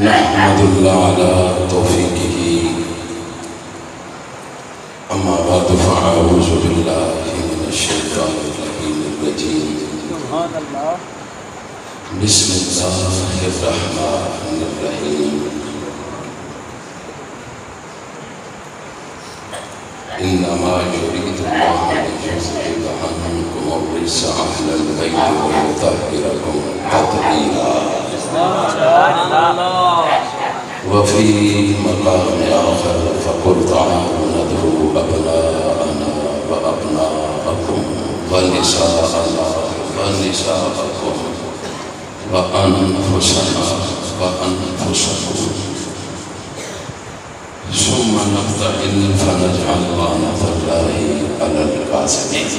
نحمد اللہ علی توفیقہ اما بعد فاعوذ باللہ من الشیطان الرجیم بسم اللہ الرحمن الرحیم انما یرید اللہ لیذہب عنکم الرجس اہل البیت ویطہرکم تطہیرا وفي مقام آخر فقل تعالوا ندعو أبناءنا وأبناءكم ونساءنا ونساءكم وأنفسنا وأنفسكم ثم نبتهل فنجعل لعنة الله على الكاذبين.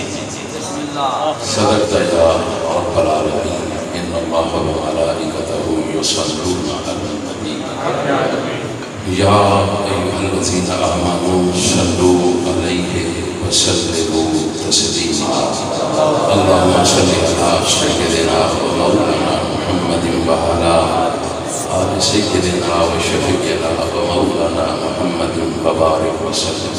صدقت يا رب العالمين. إن الله وملائكته يصلون على النبي يا أيها الذين آمنوا صلوا عليه وسلموا تسليما. اللهم صل على سيدنا ومولانا محمد وعلى آل سيدنا وشفيعنا ومولانا محمد وبارك وسلم.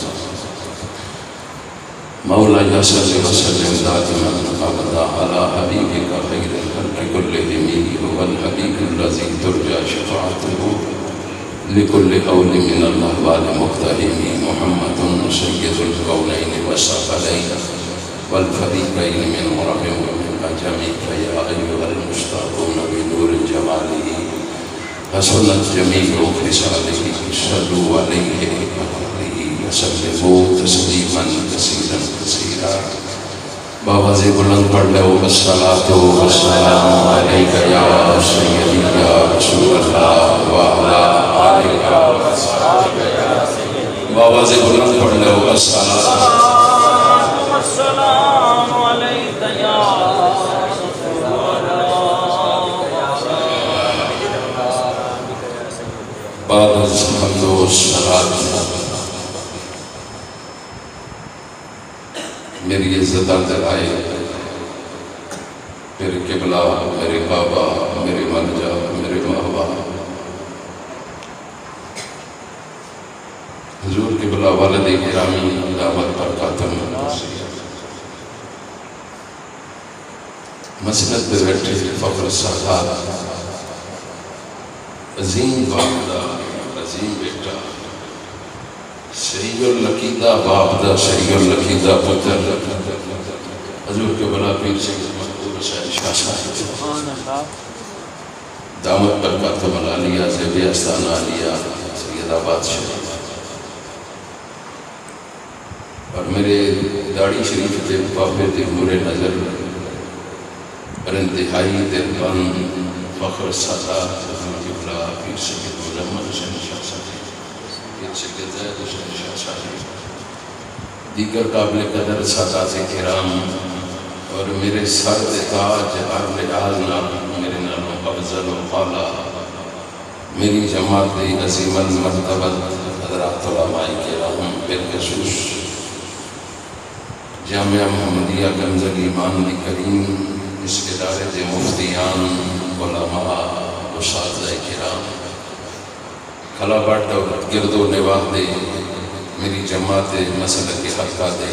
مولاي صل وسلم دائما ابدا على حبيبك خير الخلق كلهم هو الحبيب الذي ترجى شفاعته لكل حول من الاحوال مقتحم محمد سيد الكونين والثقلين والفريقين من عرب ومن عجم. فيا ايها المشتاقون بنور جماله حسنت جميع خصاله صلوا عليه وسلموا تسلیما کثیرا کثیرا. بابا سے بلند پڑھ لو الصلاۃ والسلام علیک یا سیدی یا رسول اللہ وعلی آلک واصحابک یا سیدی. بابا سے بلند پڑھ لو الصلاۃ والسلام علیک یا رسول اللہ. بعد از حمد و صلاۃ میری عزت دلائے میرے قبلہ میرے بابا میرے ملجا میرے محبا حضور قبلہ والد گرامی دعوت پر خاتم مسند پہ بیٹھے فخر سادات عظیم والدہ عظیم بیٹا شریع العقیدہ باپ دا شریع العقیدہ پتر حضور کے بلا پیر سید مقبول حسین شاہ صاحب دامت پر خاتم العالیہ زیب استان عالیہ سید آباد شریف اور میرے داڑھی شریف دے پاپے دے نور نظر اور انتہائی دل بن فخر سادات حضور کے بلا پیر سید محمد حسین شاہ صاحب دیگر قابل قدر سادات کرام اور میرے سر تاج ہر لحاظ نام میرے نام افضل و خالا میری جماعت عظیم المرتبت حضرات علماء کرام بالخصوص جامعہ محمدیہ کنز ایمان دی کریم اس ادارے دے مفتیان علماء اساتذہ کرام کھلا باٹ اور گرد و نواح دے میری جماعت مسئلہ کے حقہ دے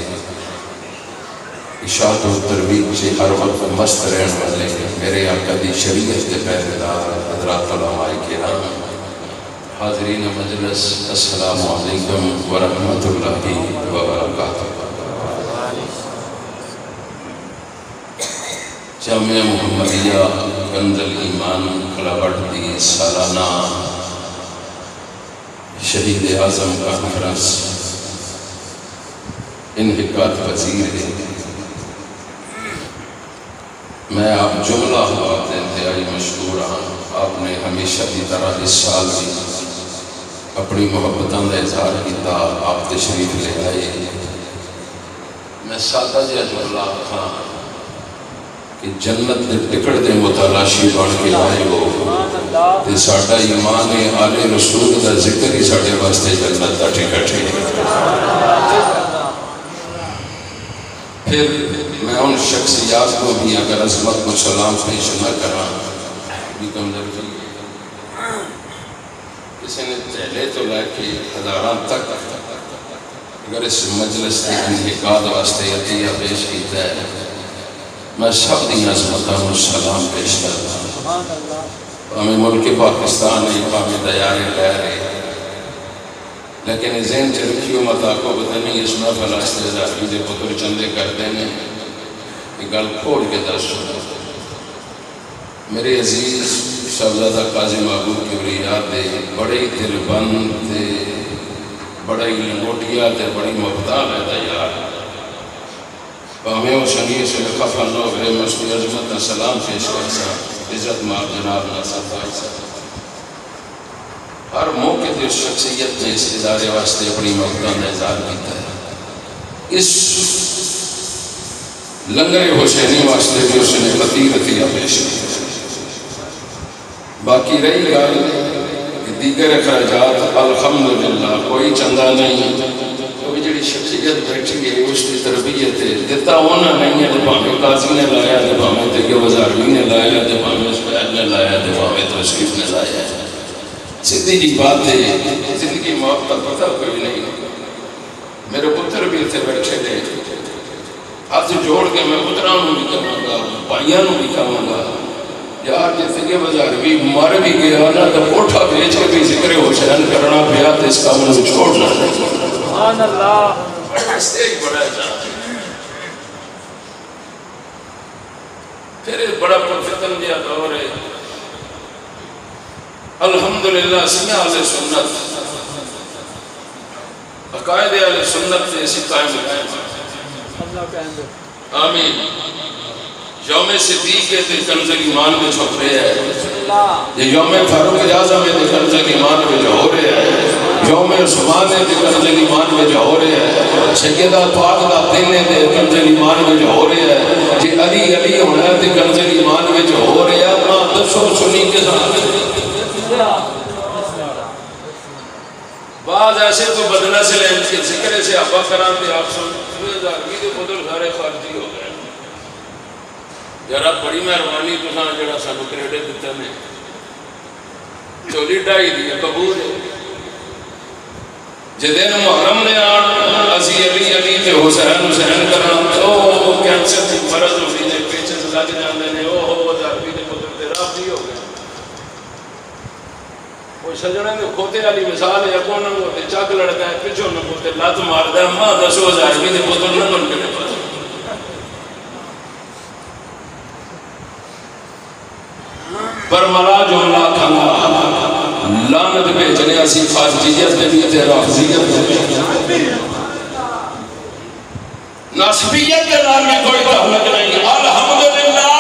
اشاعت و ترویج سے ہر وقت مست رہن والے میرے آقا دی شریعت کے پہرےدار حضرات علماء کرام حاضرین مجلس السلام علیکم ورحمۃ اللہ وبرکاتہ. جامعہ محمدیہ کنز ایمان کھلا باٹ دی سالانہ شہید اعظم کانفرنس انعقاد پذیر ہے. میں آپ جملہ بات انتہائی مشکور ہوں. آپ نے ہمیشہ کی طرح اس سال بھی اپنی محبتوں کا اظہار کیا. آپ تشریف لے آئے. میں سادہ جہا جملہ آکھاں کہ جنت دے ٹکٹ دے متلاشی بن کے آئے ہو تے ساڈا ایمان آل رسول دا ذکر ہی ساڈے واسطے جنت دا ٹکٹ ہے. پھر میں ان شخصیات کو بھی اگر عظمت کو سلام پیش نہ کراں بھی کمزور کسی نے چہلے تو لے کے ہزاراں تک اگر اس مجلس کے انعقاد واسطے عطیہ پیش کیتا ہے، میں سب دی عظمتاں نوں سلام پیش کرتا ہوں۔ ہمیں ملک پاکستان ہے، ہمیں دیارے لے رہے، لیکن ذہن چ رکھیو مت آکو پتہ نہیں اس محفل واسطے ہزارویں دے پتر چندے کرتے ہیں، یہ گل کھول کے دس سنو۔ میرے عزیز صاحبزادہ قاضی محبوب کبریا دے بڑے دل بند تے بڑا ہی لنگوٹیا تے بڑی مبتال ہے دا یار، ہمیں وہ شنگی سے خفا نہ ہوئے مسئلہ عظمت سلام پیش کرسا عزت ماب جناب ناصر بھائی صاحب ہر موقع تے اس شخصیت نے اس ادارے واسطے اپنی مبتال نے اظہار کیتا ہے۔ اس لنگر حسینی واسطے بھی اس نے عطیہ پیش کیا۔ باقی رہی گل دیگر اخراجات الحمدللہ کوئی چندہ نہیں، کوئی جڑی شخصیت بیٹھی ہے اس کی تربیت ہے دیتا ہونا نہیں ہے، جب ہمیں قاضی نے لایا، جب ہمیں دیگر وزاروی نے لایا، جب ہمیں اسپیل نے لایا، جب ہمیں توشریف نے لایا، سیدھی جی بات ہے، زندگی موت کا پتہ کوئی نہیں۔ میرے پتر بھی تھے بیٹھے تھے، ہاتھ جوڑ کے میں پترانوں بھی کہوں گا، بھائیانوں بھی کہوں گا، یار جیسے کہ وزاروی مر بھی گیا نا تو کوٹھا بیچ کے بھی ذکر حسین کرنا پیا تو اس کام نے چھوڑنا نہیں۔ سبحان اللہ، اس سے ایک بڑا جان پھر ایک بڑا پرفتن دیا دور ہے۔ الحمدللہ سیاہ اہل سنت عقائد اہل سنت سے اسی قائم رکھیں، آمین۔ یوم صدیق کے کنز ایمان میں چھپ رہے ہیں، یہ یوم فاروق اعظم کے کنز ایمان میں جو ہو رہے ہیں، یوم عثمان کے کنز ایمان میں جو ہو رہے ہیں، سیدہ پاک دا دین کے کنز ایمان میں جو ہو رہے ہیں، یہ علی علی ہونا کے کنز ایمان میں جو ہو رہے ہیں، ماں دسو سنی کے ساتھ بعض ایسے تو بدلہ سے لیں کے ذکر سے ابا کرام پہ آپ سن ہزارویں دے بدل سارے خارجی ہو گئے۔ یارا بڑی مہربانی تو ساں جڑا سانو کریڈٹ دیتا نے، چولی ڈائی دی قبول ہے۔ جدین محرم نے آن اسی علی علی تے حسین حسین کرنا تو کینسر تھی فرض ہوئی نے پیچھے سے لگ جاندے نے، او ہزارویں دے بدل تے رابطی ہو گئے۔ وہ سجنے نے کھوتے والی مثال ہے، اگوں نہ ہوتے چاک لڑتا ہے، پچھوں نہ ہوتے لات مارتا ہے، ماں دسو ہزارویں دے بدل نہ بن کے پاس برملا جملہ کھانا لانت بھیجنے اسی خارجیت نے بھی تے رافضیت نے بھی نصبیت کے نام میں کوئی تعلق نہیں۔ الحمدللہ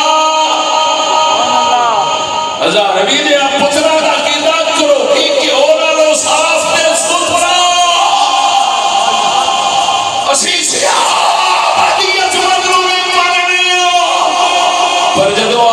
ہزاروی نے آپ پترہ کا قیدات کرو کہ اونا لو صاف دے سترہ اسی سیاہ عدیت مدروی ماننی ہو پر جدو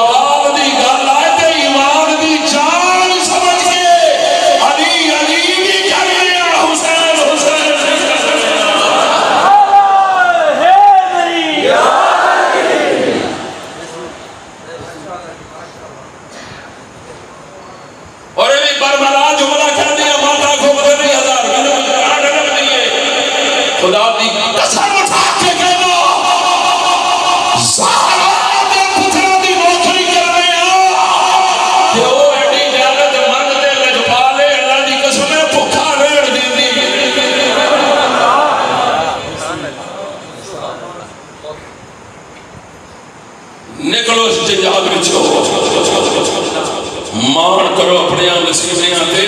مان کرو اپنے نصیبیاں دے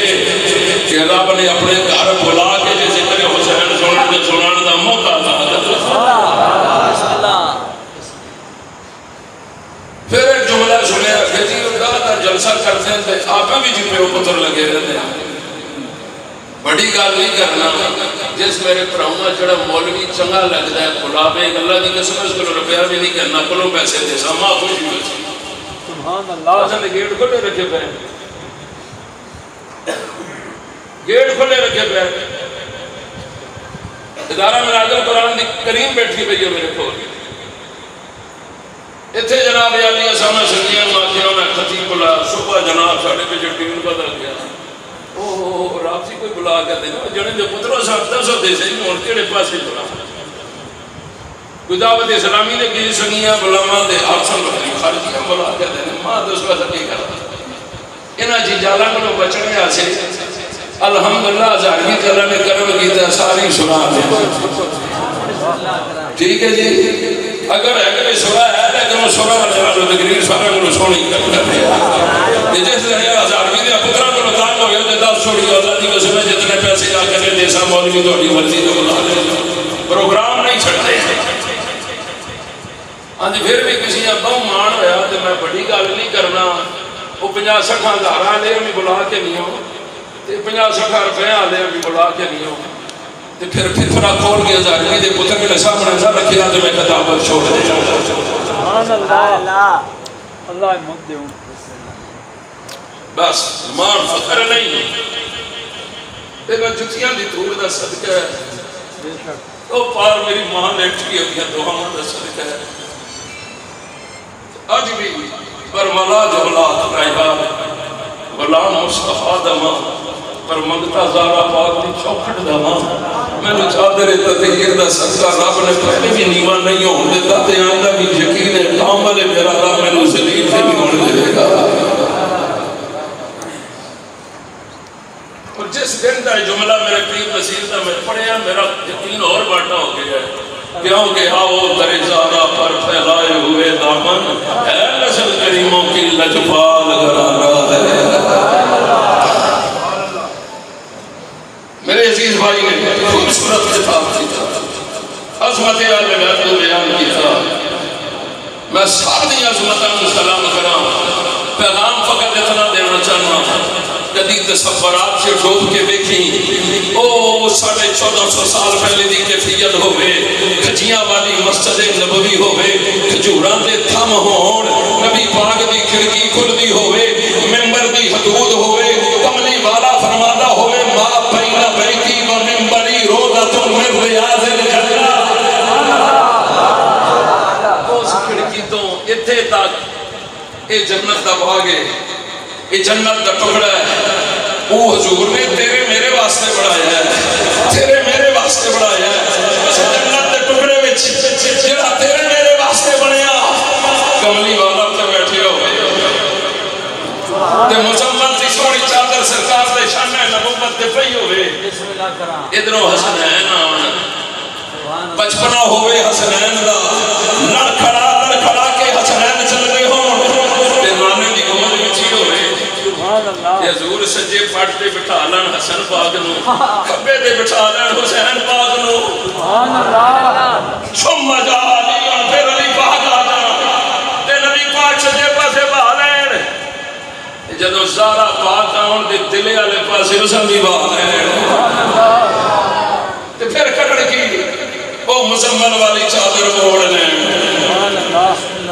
کہ رب نے اپنے گھر بلا کے جے ذکر حسین سنان دا موقع تھا۔ پھر ایک جملہ سنے کہ جی دا جلسہ کرتے ہیں آپ بھی جی پہ پتر لگے رہتے ہیں، بڑی گل نہیں کرنا۔ جس میرے پراؤں جڑا مولوی چنگا لگتا ہے گلابے اللہ دی قسم اس کو روپیہ بھی نہیں کرنا، کلوں پیسے دے ساما خوشی ہوئی سبحان اللہ۔ نے گیٹ کھلے رکھے پہ، گیٹ کھلے رکھے پہ، ادارہ مناظر قرآن کریم بیٹھی پہ یہ میرے کھول اتھے جناب علی اسامہ سنگیاں ماکیوں میں خطیب اللہ صبح جناب ساڑھے پہ جو ٹیم بدل گیا رابطی کوئی بلا کر دینا جنے دے پتروں صاحب دس ہوتے سے مون کیڑے پاسے بلا کوئی دعوت اسلامی نے کسی سنگیاں بلاواں دے آپسن بکری خارجیاں بلا کر دینا ماں دس وقت نہیں کرتا انہاں جی جالا کو بچنے آسے الحمدللہ زہری تعالیٰ نے کرم کیتا ساری سنا دے ٹھیک ہے جی اگر اگلے سنا ہے لیکن وہ سنا والے تقریر سارا کو سونی کرنا ہے جس طرح زہری دے پترا کو تانگ ہو گیا تے دس چھوڑی اللہ دی قسم ہے جتنے پیسے لا کے دیسا مولوی تہاڈی مرضی تے بلا لے پروگرام نہیں چھڑتے ہاں جی پھر بھی کسی نے بہت مان ہویا تے میں بڑی گل نہیں کرنا وہ 50-60 ہزار والے بھی بلا کے نہیں ہو 50-60 روپے والے بھی بلا کے نہیں ہو پھر پھرا کھول کے زہری دے پتر میرے سامنے ایسا رکھیا تو میں کتابت چھوڑ دے سبحان اللہ اللہ مد ہوں بس مان فخر نہیں دیکھو جتیاں دی دھول دا صدقہ ہے او پار میری ماں نے اٹھی اپنی دعاواں دا صدقہ ہے آج بھی برملا جولات رہا غلام مصطفیٰ دماں پر منگتا زارا پاک دی چوکھٹ دماں میں نے چادر تطہیر دا صدقہ رب نے پہلے بھی نیواں نہیں ہون دیتا تے آئندہ بھی یقین ہے کامل میرا رب میں نے ذلیل سے نہیں ہون دے گا اور جس دن دا جملہ میرے پیر نصیر دا میں پڑھیا میرا یقین اور بڑھنا ہو گیا ہے کیونکہ آؤ در زارا پر پھیلائے ہوئے دامن ہے نسل کریموں کی لجپال گرارا ہے میرے عزیز بھائی نے خوبصورت کتاب کیا عظمت اللہ کو بیان کیا میں ساری عظمتوں کو سلام کرا پیغام فقط اتنا دینا چاہنا کدی تصورات سے ڈوب کے دیکھیں او 1450 سال پہلے دی کیفیت ہوئے کھجیاں والی مسجد نبوی ہوئے کھجوراں دے تھم ہون نبی پاک دی کھڑکی کھل دی ہوئے ممبر دی حدود ہوئے کملی والا فرمادا ہوئے ما بین بیتی و ممبری روضۃ من ریاض الجنہ اس کھڑکی تو اتھے تک اے جنت دا باغ ہے یہ جنت دا ٹکڑا ہے وہ حضور نے تیرے میرے واسطے بڑھایا ہے تیرے میرے واسطے بڑھایا ہے جنت دے ٹکڑے وچ جڑا تیرے میرے واسطے بنیا کملی والا تے بیٹھے ہو تے مسلمان دی سونی چادر سرکار دے شان نبوت تے پئی ہوے ادھروں حسنین بچپنا ہوئے حسنین دا لڑکھڑا کے حسنین چل گئے ہون تے نانے دی گمد وچ ہوئے حضور سجے پٹ تے بٹھا لن حسن پاک نو کھبے تے بٹھا لن حسین پاک نو سبحان اللہ ثم جاء علی پھر علی پاک آ جانا تے نبی پاک سجے پاسے بہا لین جدوں زارا پاک آن دے دلے والے پاسے اساں بھی بہا لین تے پھر کھڑ کی او مزمل والی چادر موڑ لین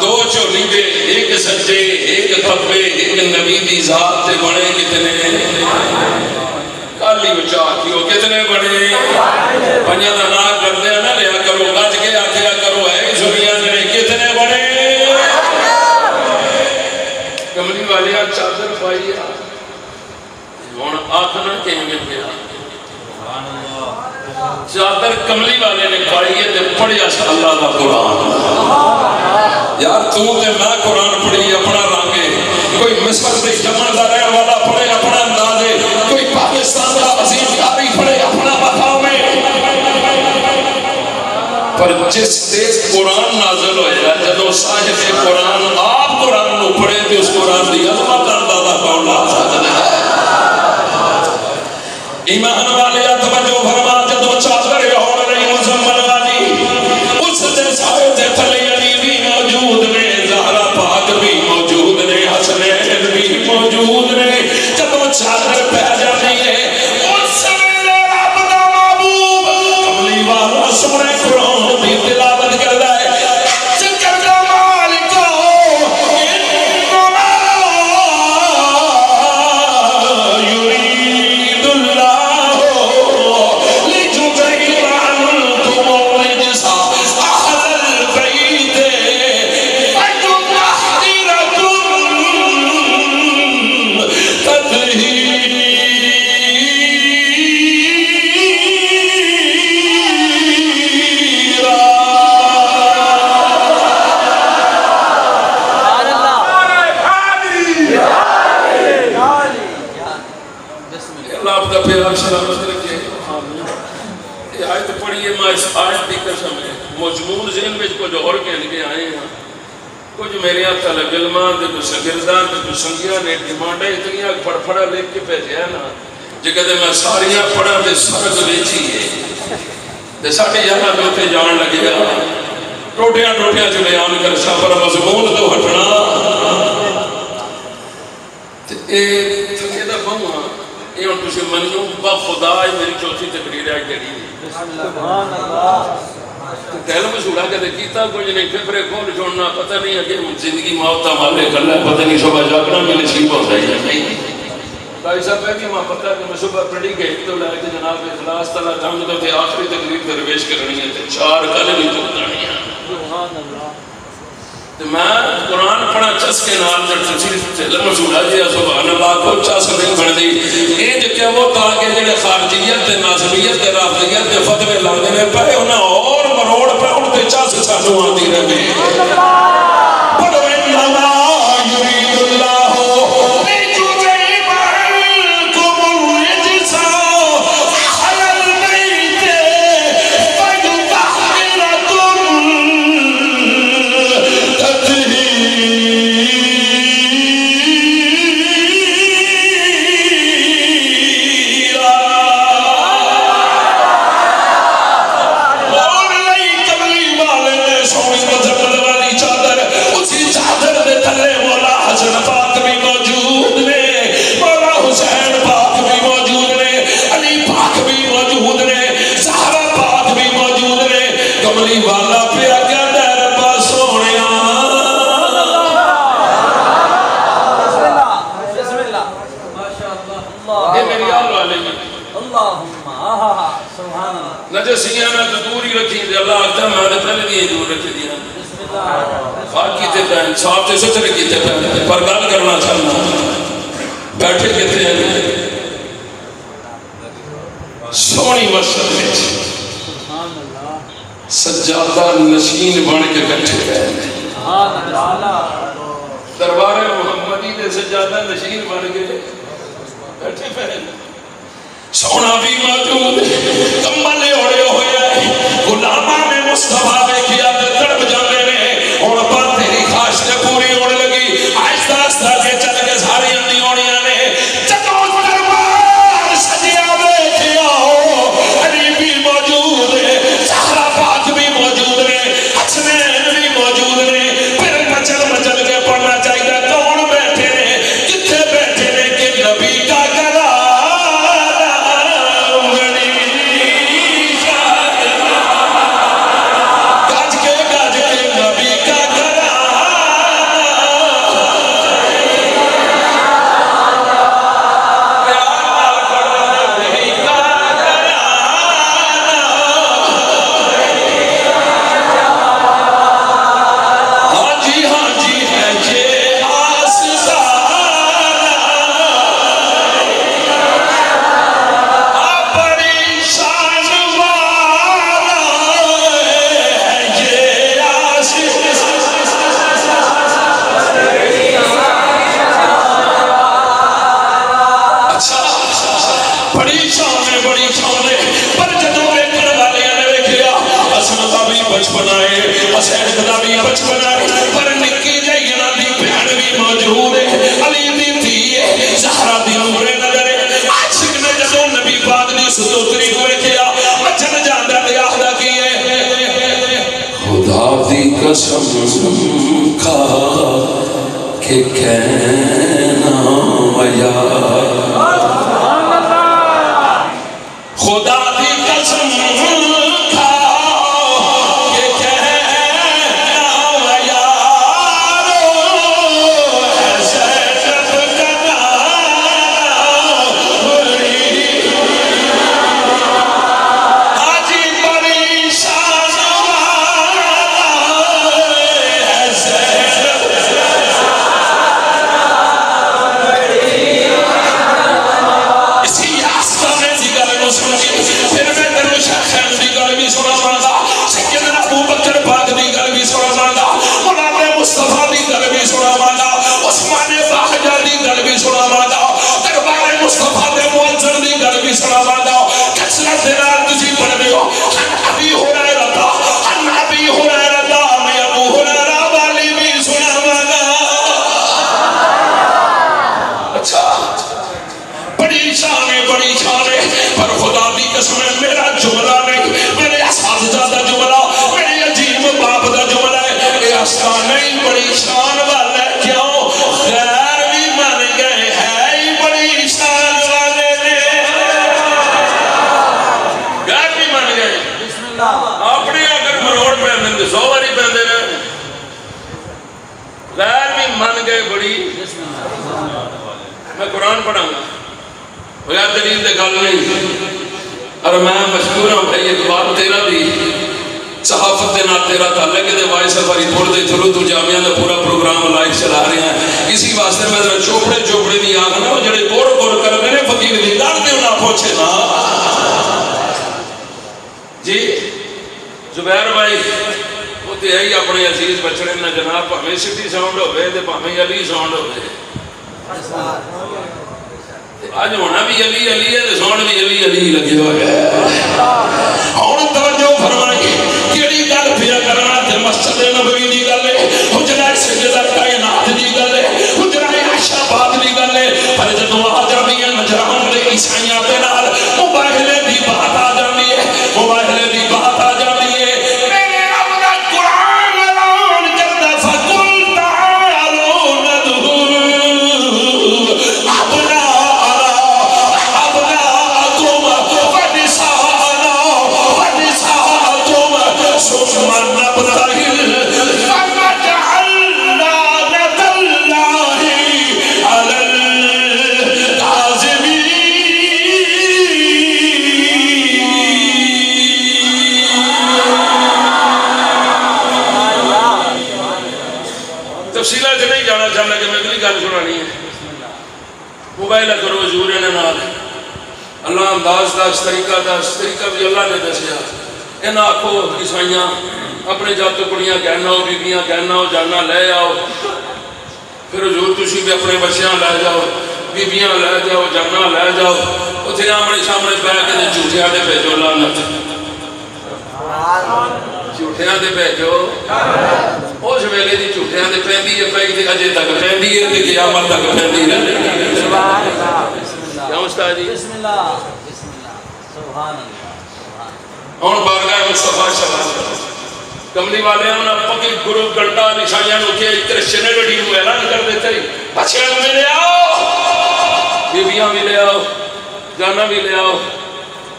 دو چولی دے ایک سجے ایک کھبے ایک نبی دی ذات تے بڑے کتنے کالی بچا کیوں کتنے بڑے پنجا دا ناک کردے نہ لیا کرو گج کے آکھیا کرو ہے اس دنیا نے کتنے بڑے کملی والی چادر پائی ہے ہن آکھنا کیویں پیا چادر کملی والے نے پائی ہے تے پڑھیا اللہ دا قرآن یار تو تے میں قرآن پڑھی اپنا رانگے کوئی مصر دے جمن دا رہن والا پڑھے اپنا اندازے کوئی پاکستان دا عظیم یاری پڑھے اپنا مقام ہے پر جس تیز قرآن نازل ہویا جدو صاحب قرآن آپ قرآن نو پڑھے تے اس قرآن دی عظمت اندازہ کون لا سکتا ہے ایمان والے توجہ فرما جدو چادر ہون رہی مزمل والی اس دن سارے تے تھلے علی بھی موجود نے زہرا پاک بھی موجود نے حسنین بھی موجود نے جدو چادر پہ جاتی ہے اس ویلے رب دا محبوب کملی والا سونے قرآن دی تلاوت کردا ہے ذکر دا مالکو انما یرید اللہ لجبرئیل عنکم الرجس اہل البیت فتطہرکم تطہیرا آپ دا پیار سلامت رکھے. یہ آیت پڑھیے میں اس آیت کی قسم ہے مجمون ذہن میں کچھ اور کہنے کے آئے ہیں. کچھ میرے طالب علماں دے کچھ شاگرداں دے کچھ سنگیاں نے ڈیمانڈیں اتنی پڑھ لکھ کے بھیجیا نا جے کدے میں ساریاں پڑھاں تے سرد ویچی ہے تے ساڈے یہاں دے اوتے جان لگے گا ٹوٹیاں جو بیان کر سا پر مضمون تو ہٹنا تے اے تھکے دا بہواں اے ہن تسی منو با خدا میری چوتھی تقریر ہے جڑی سبحان اللہ کہل مشہورہ کہتے کیتا کچھ نہیں فکرے کھول چھوڑنا پتہ نہیں کہ زندگی موت مالے کر لے پتہ نہیں صبح جاگنا میں نصیب ہوتا ہے نہیں بھائی صاحب ہے کہ ماں پتہ کہ میں صبح پڑھی گئی تو لائے کہ جناب اخلاص تعالیٰ جانگ دو تھے آخری تقریر درویش کرنی ہے 4 کلے بھی چکتانی ہے سبحان اللہ میں قرآن پڑھا چس کے نام جب تفسیر مشہورہ جی سبحان اللہ کو چس نہیں بڑھ دی یہ جو کیا وہ کہا کہ جنہیں خارجیت ناظریت رافضیت فتوے لانے میں پہے انہیں اور مروڑ پہ اڑتے چس سانو آتی رہے پڑھو انما یرید اللہ لِیُذْهِبَ عَنکُمُ الرِّجْسَ أَهْلَ الْبَیْتِ وَیُطَہِّرَکُم نجسیاں نہ دور ہی رکھی دے اللہ آتا ہمارے پہلے بھی دور رکھی دیا خاک کیتے پہن صاحب تے سترے کیتے پہن پر گل کرنا چاہنا بیٹھے کہتے ہیں سونی مسجد میں سجادہ نشین بن کے بیٹھے پہن دربار محمدی دے سجادہ نشین بن کے بیٹھے پہن سونا بھی موجود کمبلے اڑے ہوئے غلاماں نے مصطفیٰ نے کیا تے تڑپ جانے نے اور پر تیری خواہش تے پوری ہونے لگی آہستہ آہستہ کے چل کے ساری اندی اونیاں نے جدوں دربار سجیا دیکھیا ہو علی بھی موجود ہے زہرا پاک بھی موجود ہے حسنین بھی موجود ہے پھر مچل کے پڑھنا چاہیے کون بیٹھے نے کتنے بیٹھے نے کہ نبی کا گلا قسم کھا کہ کہنا ویا خدا دی قسم کھا کہ کہنا ویا ایسے جب کنا آجی پریشان میں قرآن پڑھاں گا بغیر دلیل دے گل نہیں. اور میں مشکور ہوں بھائی اقبال تیرا بھی صحافت دے نال تیرا تعلق ہے وائس سفاری پور دے تھرو تو جامعہ دا پورا پروگرام لائف چلا رہے ہیں. اسی واسطے میں ذرا چوپڑے دی آگنا وہ جڑے گوڑ کر میرے فقیر دی گل تے نہ پوچھے نا. جی زبیر بھائی وہ تے ہے ہی اپنے عزیز بچڑے نے جناب بھاویں سٹی ساؤنڈ ہوے تے بھاویں علی ساؤنڈ ہوے. آج ہونا بھی علی علی ہے تے ساؤنڈ بھی علی علی لگے ہوئے ہے. ہن توجہ فرمائیے کیڑی گل پیا کرنا تے مسجد نبوی دی گل ہے حجرہ سیدہ کائنات دی گل ہے حجرہ عائشہ باد دی گل ہے. پر جدوں آ جاندی ہے نجران دے عیسائیاں دے نال مباہلے دی بات آ جاندی ہے مباہلے دی بات آ جاندی ہے. میرے رب دا قرآن اعلان کردا فقل تعالوا ندعو تفصیلات نہیں جانا چاہنا کہ میں اگلی گل سنانی ہے. موبائل کرو حضور نے نال اللہ انداز دا طریقہ بھی اللہ نے دسیا. انہاں آکھو عیسائیاں اپنے جاتو کڑیاں کہنا ہو بیبیاں کہنا ہو جانا لے آؤ. پھر حضور تسی بھی اپنے بچیاں لے جاؤ بیبیاں لے جاؤ جانا لے جاؤ. اتنے آمنے سامنے بیٹھ کے جھوٹیاں دے بھیجو لعنت جھوٹیاں دے بھیجو. اس ویلے دی جھوٹیاں دے پیندی ہے پئی تے اجے تک پیندی ہے تے قیامت تک پیندی رہے. سبحان اللہ کیا استاد جی بسم اللہ سبحان اللہ. ہن بارگاہ مصطفیٰ صلی اللہ علیہ وسلم کملی والے نے پکی گرو گھنٹا نشانیاں نو کہ کرسچن وڈی نو اعلان کر دیتا ہے بچیاں نو لے آؤ بیبیاں بھی لے آؤ جانا بھی لے آؤ.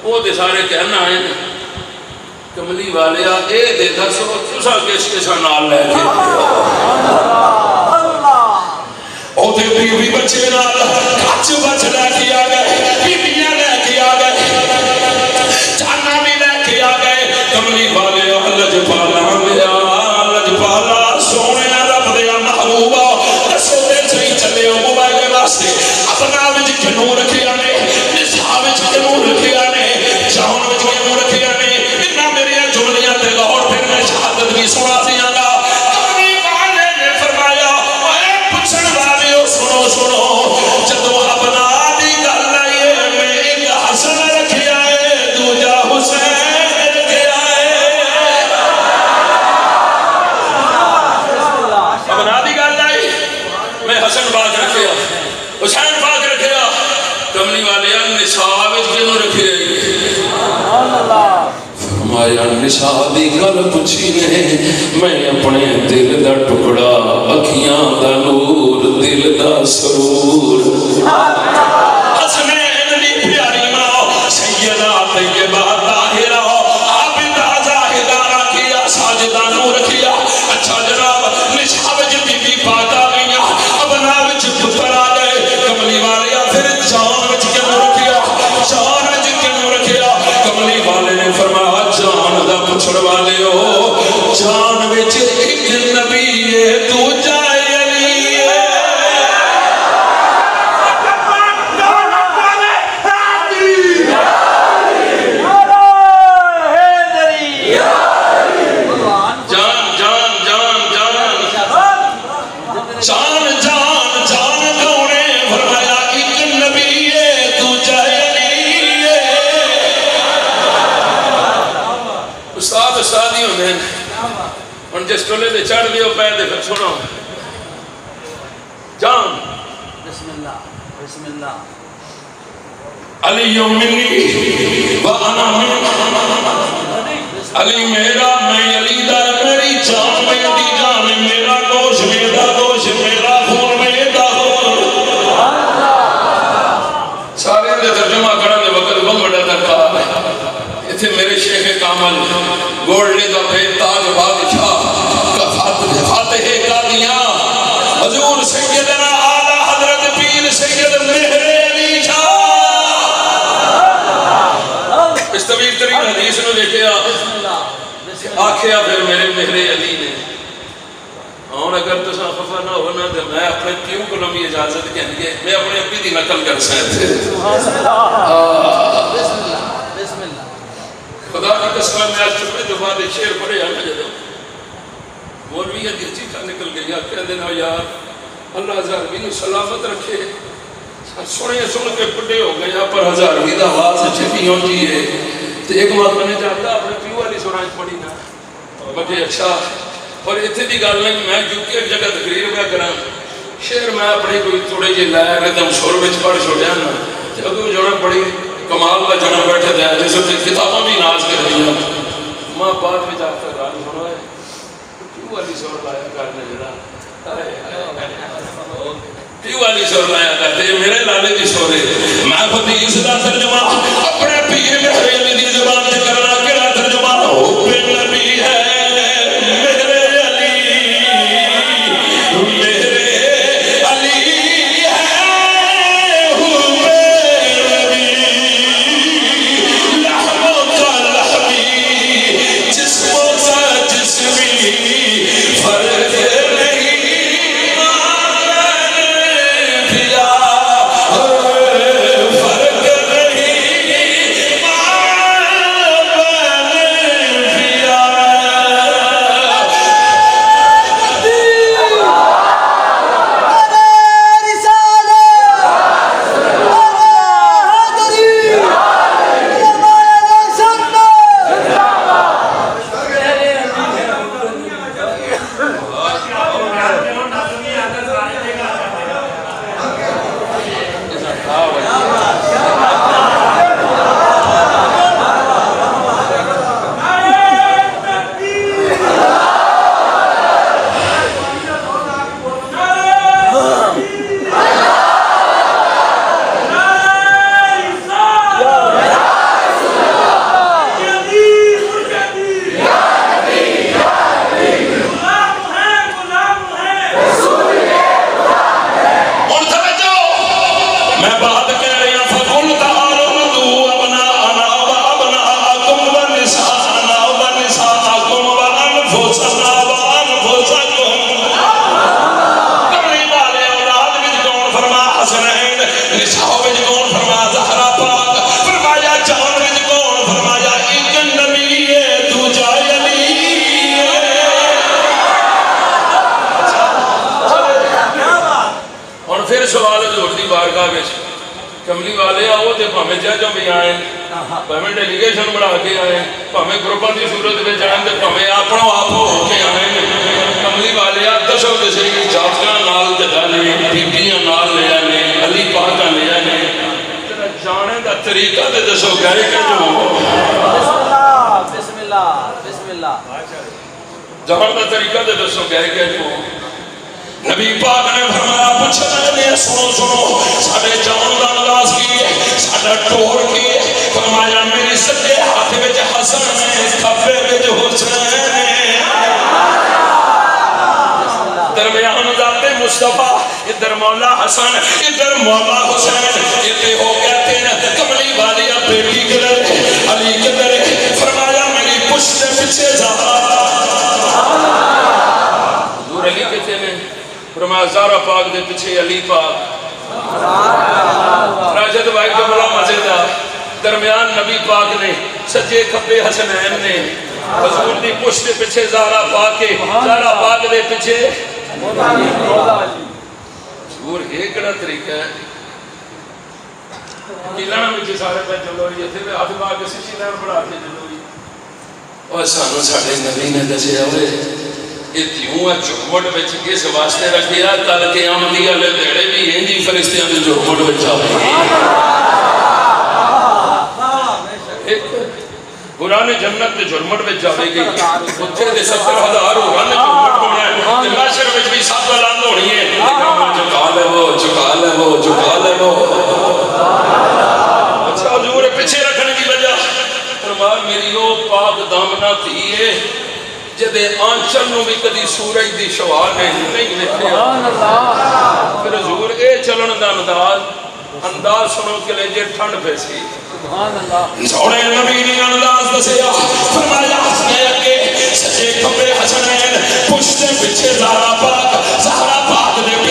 وہ تے سارے کہنا آئے نے کملی والے اے دے دسو تساں کس کس نال لے کے او تے بیوی بچے نال کچ بچ لے کے آ گئے بیبیاں لے کے آ گئے جانا بھی لے کے آ گئے. کملی والے لجپالا سونے رب دیا محبوبا دسو دے صحیح چلے ہو موبائل واسطے اپنا وچ کنوں رکھیا نے نساء وچ کنوں رکھیا نے جان وچ کنوں رکھیا نے. انہاں میری جملیاں تے غور پھر میں شہادت بھی سنا دیاں گا. کملی والے نے فرمایا اے پوچھن والیو سنو سنو جدوں اپنا دی گل آئی میں ایک حسن رکھیا ہے دوجا حسین حسن پاک رکھیا حسین پاک رکھیا. کملی والے نساء وچ کیوں رکھی رہی فرمایا نساء دی گل پوچھی نے میں اپنے دل دا ٹکڑا اکھیاں دا نور دل دا سرور حسنین دی پیاری ماں سیدہ طیبہ طاہرہ عابدہ زاہدہ رکھیا ساجدہ نو رکھیا. اچھا جناب نساء وچ بی بی پاک آ گئیاں اپنا وچ پتر آ گئے. کملی والے پھر جان وچ کیوں رکھیا جان وچ کیوں رکھیا. کملی والے نے فرمایا جان دا پچھڑ والے ہو جان وچ ایک نبی ہے دوجا علی ہے. استادی ہوندے ہن جس ٹولے تے چڑھ دیو پے تے پھر سنو جان بسم اللہ علی منی و انا من علی میرا میں علی دا میری جان میری جان میرا گوشت میرا گوشت میرا خون میرا خون. سارے دے ترجمہ کرن دے وقت بہت بڑا درکار ہے. ایتھے میرے شیخ کامل گولڈے دا بے تاج بادشاہ فاتح قادیاں حضور سیدنا اعلی حضرت پیر سید دے میں اپنے پیوں کو بھی اجازت کہنے گے میں اپنے ابی دی نقل کر سکتے خدا کی قسم میں آج چکے جو بعد شیر پڑے آنا جدو مولوی ہے دیچی کا نکل گئی کہہ دینا یار اللہ ہزاروی نے سلامت رکھے سنے سن کے پڑے ہو گئے پر ہزاروی دا آواز چھپی ہوں جی ہے تو ایک بات میں نے چاہتا اپنے پیو والی سنائیں پڑی نا مجھے اچھا اور اتنے دی گل نہیں میں کیونکہ ایک جگہ تقریر پہ کراں شعر میں اپنی کوئی تھوڑے جی لایا ردم سر وچ پڑھ چھوڑیا نا تے اگوں جوڑا بڑی کمال کا جنا بیٹھے تے جس تے کتاباں بھی ناز کر رہی ہیں ماں بعد وچ آ کر گل سنو ہے پیو والی سر لایا کرنے جڑا پیو والی سر لایا کرتے میرے لالے دی سورے میں حدیث دا ترجمہ اپنے پیر میرے علی دی زبان تے کرنا کیڑا ترجمہ ہو پہ نبی ہے کملی والے آؤ تو پہمیں جج بھی آئیں پہمیں ڈیلیگیشن بڑھا کے آئیں پہمیں گروپاں کی صورت میں جائیں تو پہمیں اپنوں آپ ہو کے آئیں کملی والے دسو دسے جاتکاں نال جانے بیبیاں نال لے آنے علی پاکاں لے آنے جانے دا طریقہ دے دسو گئے کہ جو بسم اللہ بسم اللہ جان دا طریقہ دے دسو گئے کہ جو نبی پاک نے فرمایا پوچھا نے سنو سنو ساڈے جان دا انداز کی ہے ساڈا ٹور کی ہے فرمایا میری سجے ہاتھ وچ حسن ہے کھبے وچ حسین ہے درمیان ذات مصطفیٰ ادھر مولا حسن ادھر مولا حسین اتنے ہو گیا تین کملی والی بیٹی کدھر علی کدھر فرمایا میری پشت پیچھے زہرا حضور علی کہتے ہیں فرمایا زہرا پاک دے پیچھے علی پاک راجد بھائی کا بڑا مزیدہ درمیان نبی پاک نے سجے کھبے حسنین نے حضور دی پشت پیچھے زہرا پاک کے زہرا پاک دے پیچھے حضور ایک کڑا طریقہ ہے کلانا مجھے سارے پہ چلوری تھے میں ہاتھ پاک سے شیلان بڑھا کے چلوری اور سانو ساڑھے نبی نے دسے ہوئے اتیوں جھوٹ بچ کے اس واسطے رکھیا کل قیامتی والے دیڑے بھی ہیں جی فرشتیاں نے جھوٹ بچا قرآن جنت دے جرمٹ میں جاوے گی اتھے دے 70,000 قرآن جرمٹ بنائے تے معاشر وچ بھی سب بلند ہونی ہے چکا لے وہ چکا لے وہ چکا لے وہ اچھا حضور پیچھے رکھنے کی وجہ فرمایا میری وہ پاک دامنا تھی ہے جدے آنچل نو بھی کدی سورج دی شعاع نہیں دیکھیا پھر حضور اے چلن دا انداز سنو کے لئے جے ٹھنڈ پیسی سوڑے نبی نے انداز دسیا فرمایا حسنین کے سجے کھبے حسنین پشتے پچھے زہرا پاک دے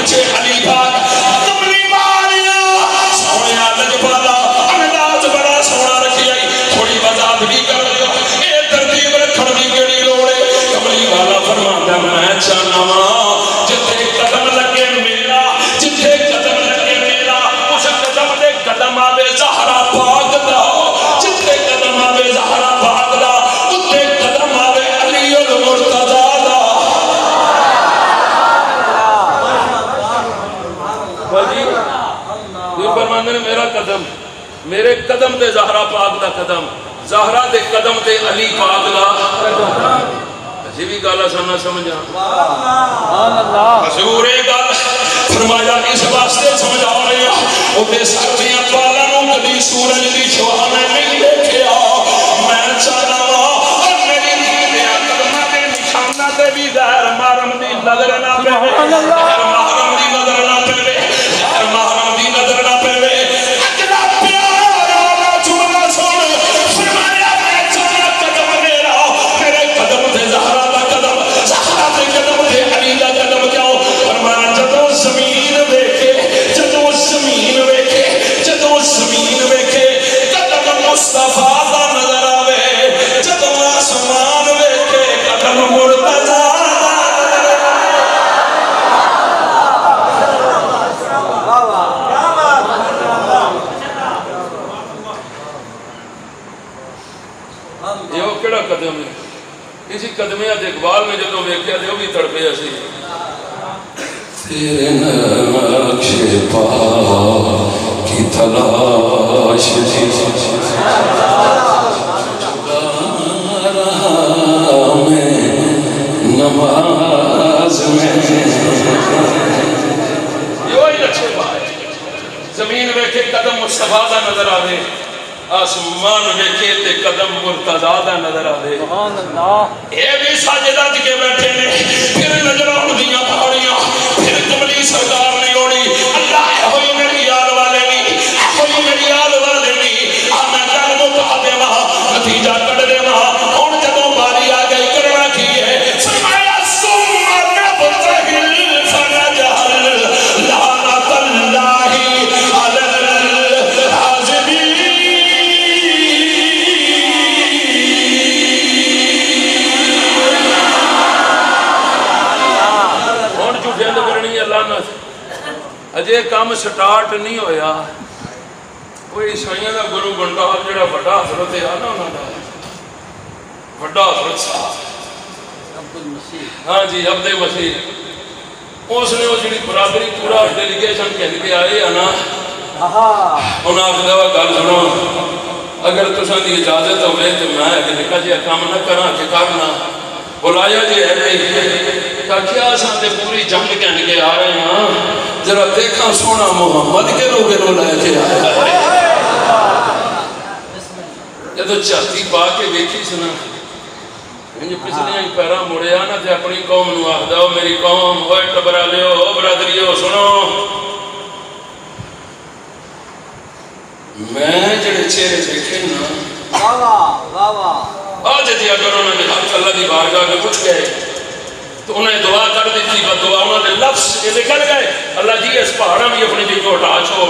حضور فرماندے نے میرا قدم میرے قدم تے زہرا پاک دا قدم زہرا دے قدم تے علی پاک دا اسی بھی گالا سننا سمجھا حضور گل فرمایا اس واسطے سمجھا رہے ہیں وہ دے ساتھیاں پالانوں کبھی سورج دی شوہا میں نہیں دیکھیا میں چاہنا اور میری دیا قدمہ دے نشانہ دے بھی ظاہر محرم دی نظر نہ پہ ظاہر محرم دی نظر نہ پہ ظاہر محرم دی نظر نہ پہ اکلا پیار والا جملہ سن فرمایا میں چاہنا قدم میرا میرے قدم دے زہرا دا قدم زہرا دے قدم دے علی دا قدم کیوں فرمایا جدو زمین ویکھے جدو زمین ویکھے جدو زمین ویکھے قدم مصطفیٰ دا نظر آوے جدو آسمان ویکھے قدم مرتضیٰ یہ وہ کڑا قدم ہے اسی قدمیہ اقبال میں جدو ویکھیا دے وہ بھی تڑپے اسی تیرے نقش پا کی تلاش نماز میں یہ وہی نقش پا ہے زمین ویکھے قدم مصطفیٰ دا نظر آوے آسمان ویکھے تے قدم مرتضیٰ دا نظر آوے سبحان اللہ اے بھی ساجدہ کے بیٹھے نے پھر نظر آؤں پہاڑیاں پھر کملی سردار نے اوڑی اللہ ہوئی میری آل والے نہیں ہوئی میری آل والے نہیں میں کل مکہ دے وہاں نتیجہ کڑ دے وہاں اور جدوں باری آ گئی کرنا کی ہے فرمایا ثم نبتہل فنجہل لعنت اللہ علی الحاذبین اجے کام سٹارٹ نہیں ہویا کوئی عیسائیاں دا گرو گنڈال جڑا بڑا حضرت ہے نا انہاں دا بڑا حضرت صاحب عبد المسیح ہاں جی عبد المسیح اس نے وہ جڑی برادری پورا ڈیلیگیشن کہن کے آئے انا انہاں آخدا وا گل سنو اگر تساں دی اجازت ہوے تے میں اگے نکا جی کام نہ کراں کہ کرنا بلایا جی ہے کیا ساندے پوری جنگ کہن کے آ رہے ہیں ذرا دیکھا سونا محمد کے روگے رو لائے کے آیا ہے یہ تو چاہتی پا کے بیٹھی سنا جو پچھلے ہی پیرا مڑے آنا تھے اپنی قوم نو آخ داؤ میری قوم ہوئے ٹبرا لیو ہو برادریو سنو میں جڑے چہرے دیکھے نا آج جی اگر انہوں نے حق اللہ دی بارگاہ میں کچھ گئے تو انہیں دعا کر دیتی با دعا انہوں نے لفظ یہ نکل گئے اللہ جی اس پہاڑا بھی اپنی جی کو ہٹا چھوڑ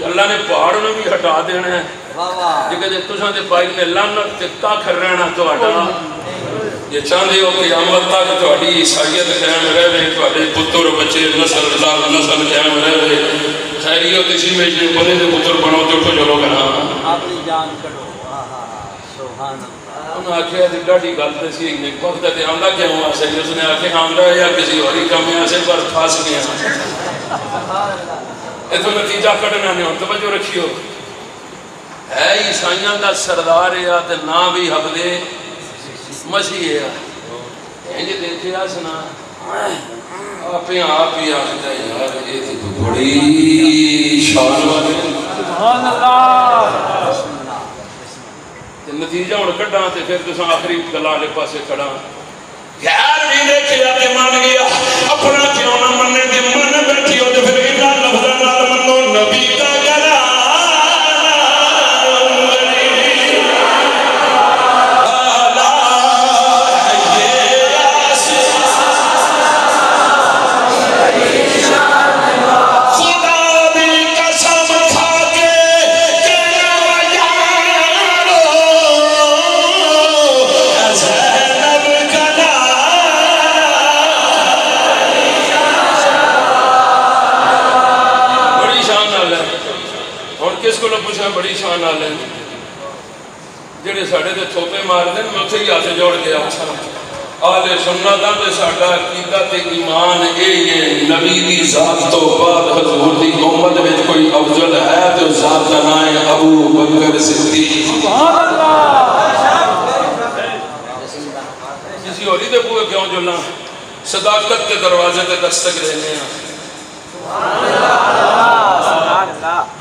اللہ نے پہاڑ میں بھی ہٹا دینا ہے جو کہ تساں دے پائی نے لعنت تے کاکھ رہنا تو ہٹا یہ چاندے ہو کہ قیامت تک تہاڈی عیسائیت قائم رہے تہاڈے پتر بچے نسل دار نسل قائم رہے خیریت اسی میں جن بنے دے پتر بنو تے اٹھو چلو کنا اپنی جان کڈو سبحان اللہ انہوں نے آکھیا دی ڈاڑی گل تے سی ایک وقت تے آندا کیوں آ سکے اس نے آکھیا آندا یا کسی اور ہی کام میں سے پر پھنس گیا اے تو نتیجہ کڈنا نہیں ہن توجہ رکھیو ہے عیسائیاں دا سردار ہے تے نام بھی حبد مسیح ہے انج دیکھے اسنا آپ ہی آخدا یار یہ تو بڑی شان والے سبحان اللہ نتیجہ ہوں کٹا تے پھر تساں آخری گلا لے پاسے کھڑا غیر بھی دیکھے جاتے مان گیا اپنا کیوں نہ مننے دے من بیٹھی ہو تے پھر انہاں لفظاں نال منو نبی کا گلا کس کو پوچھا بڑی شان آ لیں جڑے ساڑھے تے تھوپے مار دیں میں اتھے ہی آتے جوڑ گیا آل سنتاں تے ساڈا عقیدہ تے ایمان اے نبی دی ذات تو بعد حضور دی امت وچ کوئی افضل ابو بکر صدیق سبحان اللہ کسی ہوری دے بوئے کیوں جو لاں صداقت کے دروازے تے دستک دینے ہیں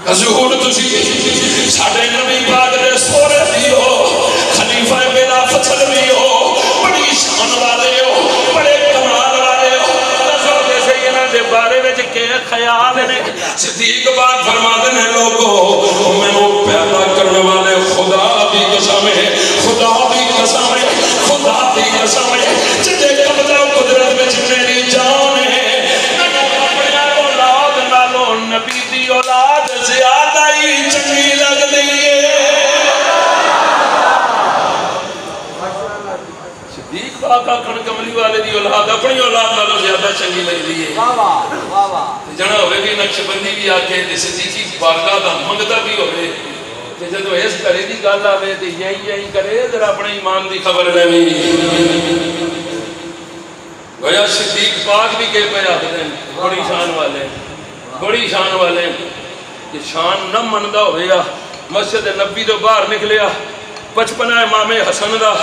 حضور تسی ساڑھے نبی پاک دے سورے بھی ہو خلیفہ بلا فصل بھی ہو بڑی شان والے ہو بڑے کمال والے ہو نظر جیسے یہ دے بارے میں کے خیال نے صدیق پاک فرما دینے لوگوں میں وہ پیدا کرنے والے خدا بھی قسم ہے خدا بھی قسم ہے خدا بھی قسم ہے جدے قبضہ قدرت میں میری جان ہے نبی دی اولاد زیادہ ہی چنگی لگ دی ہے صدیق پاک آکھن کملی والے دی اولاد اپنی اولاد نالوں زیادہ چنگی لگ دی ہے جنا ہوئے بھی نقش بندی بھی آکے صدیقی بارگاہ دا منگتا بھی ہوئے کہ جدو اس کرے دی گل آوے تے یہی کرے ذرا اپنے ایمان دی خبر رہی گویا صدیق پاک بھی کہ پہ آتے ہیں بڑی شان والے ہیں بڑی شان والے کہ شان نہ مندہ ہویا مسجد نبی تو باہر نکلیا بچپنا امام حسن دا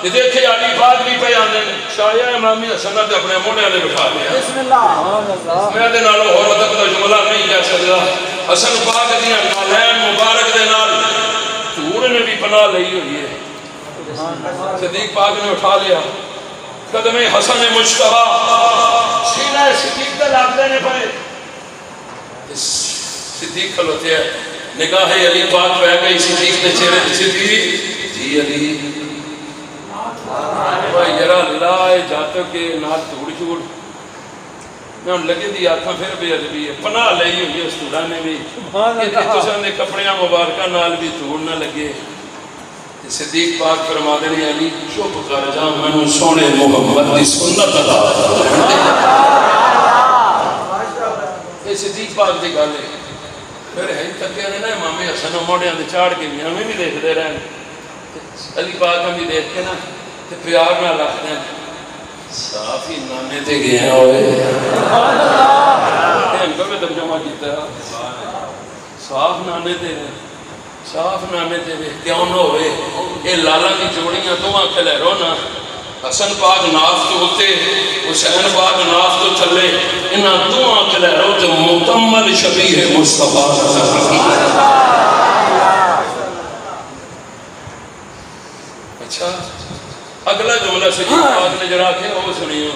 دیکھے علی پاک بھی پہ آنے شایا امام حسن دا اپنے موڑے نے بٹھا لیا بسم اللہ میں دے نالو اور ادب دا جملہ نہیں کہہ سکتا حسن پاک دیا نالین مبارک دے نال دور نے بھی پناہ لئی ہوئی ہے صدیق پاک نے اٹھا لیا قدم حسن مجتبہ سینہ صدیق دے لاغ دینے پڑے صدیق کھلوتے ہیں نگاہ علی پاک پہ گئی صدیق نے چہرے صدیق جی علی یرا لائے جاتے کے نات توڑ چھوڑ میں ان لگے دی آنکھاں پھر بے عدبی ہے پناہ لئی ہوئی ہے اس توڑانے بھی کہ تسان نے کپڑیاں مبارکہ نال بھی توڑ نہ لگے صدیق پاک فرما دے علی چپ کر جا میں سونے محمد دی سنت ادا یہ صدیق پاک دی گل ہے میرے ہیں تکے نے نا امام حسن موڑیاں دے چاڑ کے بھی ہمیں بھی دیکھ دے رہے ہیں علی پاک ہم بھی دیکھ کے نا تے پیار نہ لگتے ہیں صاف ہی نانے تے گئے ہیں ہوئے ان کو بھی ترجمہ کیتا ہے صاف نانے تے گئے صاف نانے تے گئے کیوں نہ ہوئے یہ لالا کی جوڑیاں تو آنکھ لے رو نا حسن پاک ناف تو ہوتے حسین پاک ناف تو چلے انہاں دو آنکھ لے رو تو مکمل شبیہ مصطفیٰ اچھا اگلا جملہ صدیق پاک نے جڑا کے وہ سنیو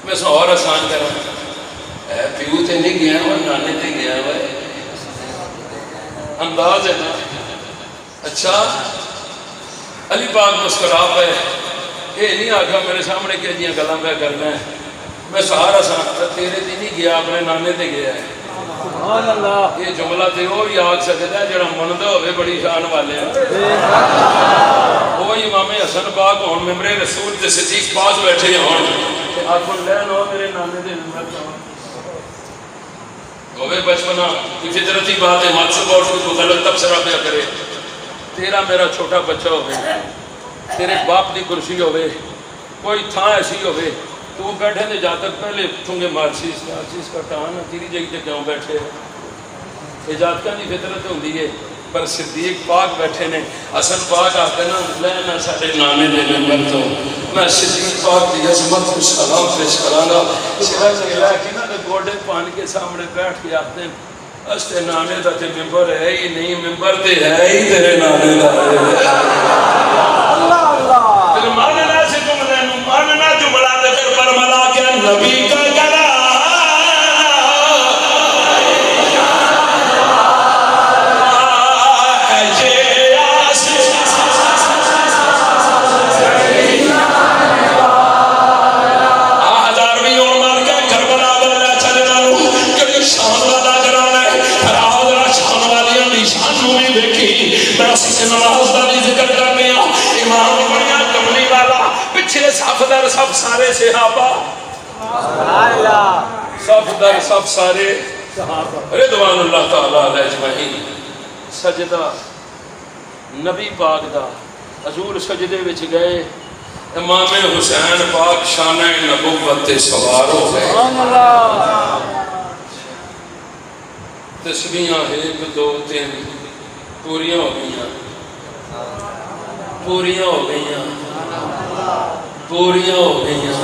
میں سو اور آسان کر رہا ہوں اے پیو تے نہیں گیا اور نانے تے گیا ہوا ہے انداز ہے نا اچھا علی پاک مسکرا پہ یہ نہیں آگا میرے سامنے کہ جیاں گلاں پہ کرنا ہے میں سہارا سا تیرے دی نہیں گیا اپنے نانے تے گیا ہے سبحان اللہ یہ جملہ تے وہ بھی آگ سکتا ہے جڑا مندہ ہوئے بڑی شان والے ہیں وہ امام حسن پاک ہون ممبر رسول تے صدیق پاس بیٹھے ہون کہ آپ کو لین ہو میرے نانے دے نمبر کا ہوئے بچپنا کی فطرتی بات ہے ماتسب اور تو غلط تبصرہ پہ کرے تیرا میرا چھوٹا بچہ ہوئے تیرے باپ دی کرسی ہوئے کوئی تھا ایسی ہوئے تو بیٹھے نے جا تک پہلے تھونگے مارسیس کا ٹانا تیری جگہ تے کیوں بیٹھے اجادتاں دی فطرت ہوں دیئے پر صدیق پاک بیٹھے نے حسن پاک آتے نا لینا سارے نانے دے نمبر تو میں صدیق پاک دی عظمت کو سلام پیش کرانگا سرائے سے کہ نا گوڑے پانی کے سامنے بیٹھ کے آتے ہیں استے نانے دا تے ممبر ہے ہی نہیں ممبر تے ہے ہی تیرے نانے دا ہے اللہ اللہ پھر ماننا سے جملے نو ماننا جملہ دے پھر پر ملا کے نبی کا گلا صفدر سب سارے صحابہ صفدر سب سارے رضوان اللہ تعالیٰ علیہ اجمعین سجدہ نبی پاک دا حضور سجدے وچ گئے امام حسین پاک شانہ نبوت سوار ہو گئے تسبیحاں 1 2 3 پوریاں ہو گئیاں پوریاں ہو گئیاں پوریاں ہو گئیاں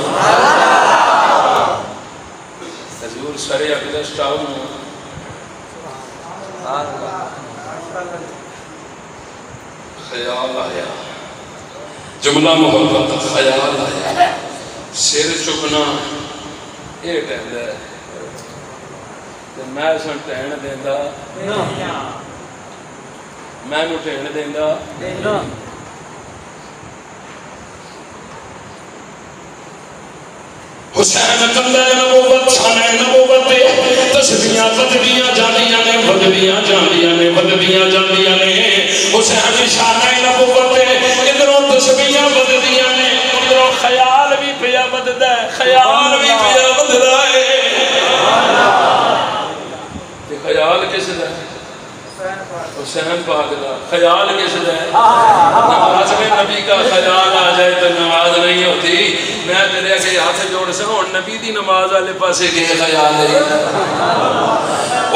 حضور سر اقدس ٹاؤن خیال آیا جملہ محبت خیال آیا سر چکنا یہ کہتا ہے میں سن ٹہن دینا میں نو ٹہن دینا حسین کندہ نبوت شانہ نبوت تسبیحاں بددیاں جاندیاں نے بددیاں جاندیاں نے بددیاں جاندیاں نے حسین شانہ نبوت ادھروں تسبیحاں بددیاں نے ادھروں خیال بھی پیا بددا ہے خیال بھی پیا بددا ہے خیال کس دا ہے حسین پاک دا خیال کس دا ہے نماز میں نبی کا خیال آ جائے تو نماز نہیں ہوتی میں تیرے کہ ہاتھ جوڑ سے اور نبی دی نماز والے پاسے کے خیال نہیں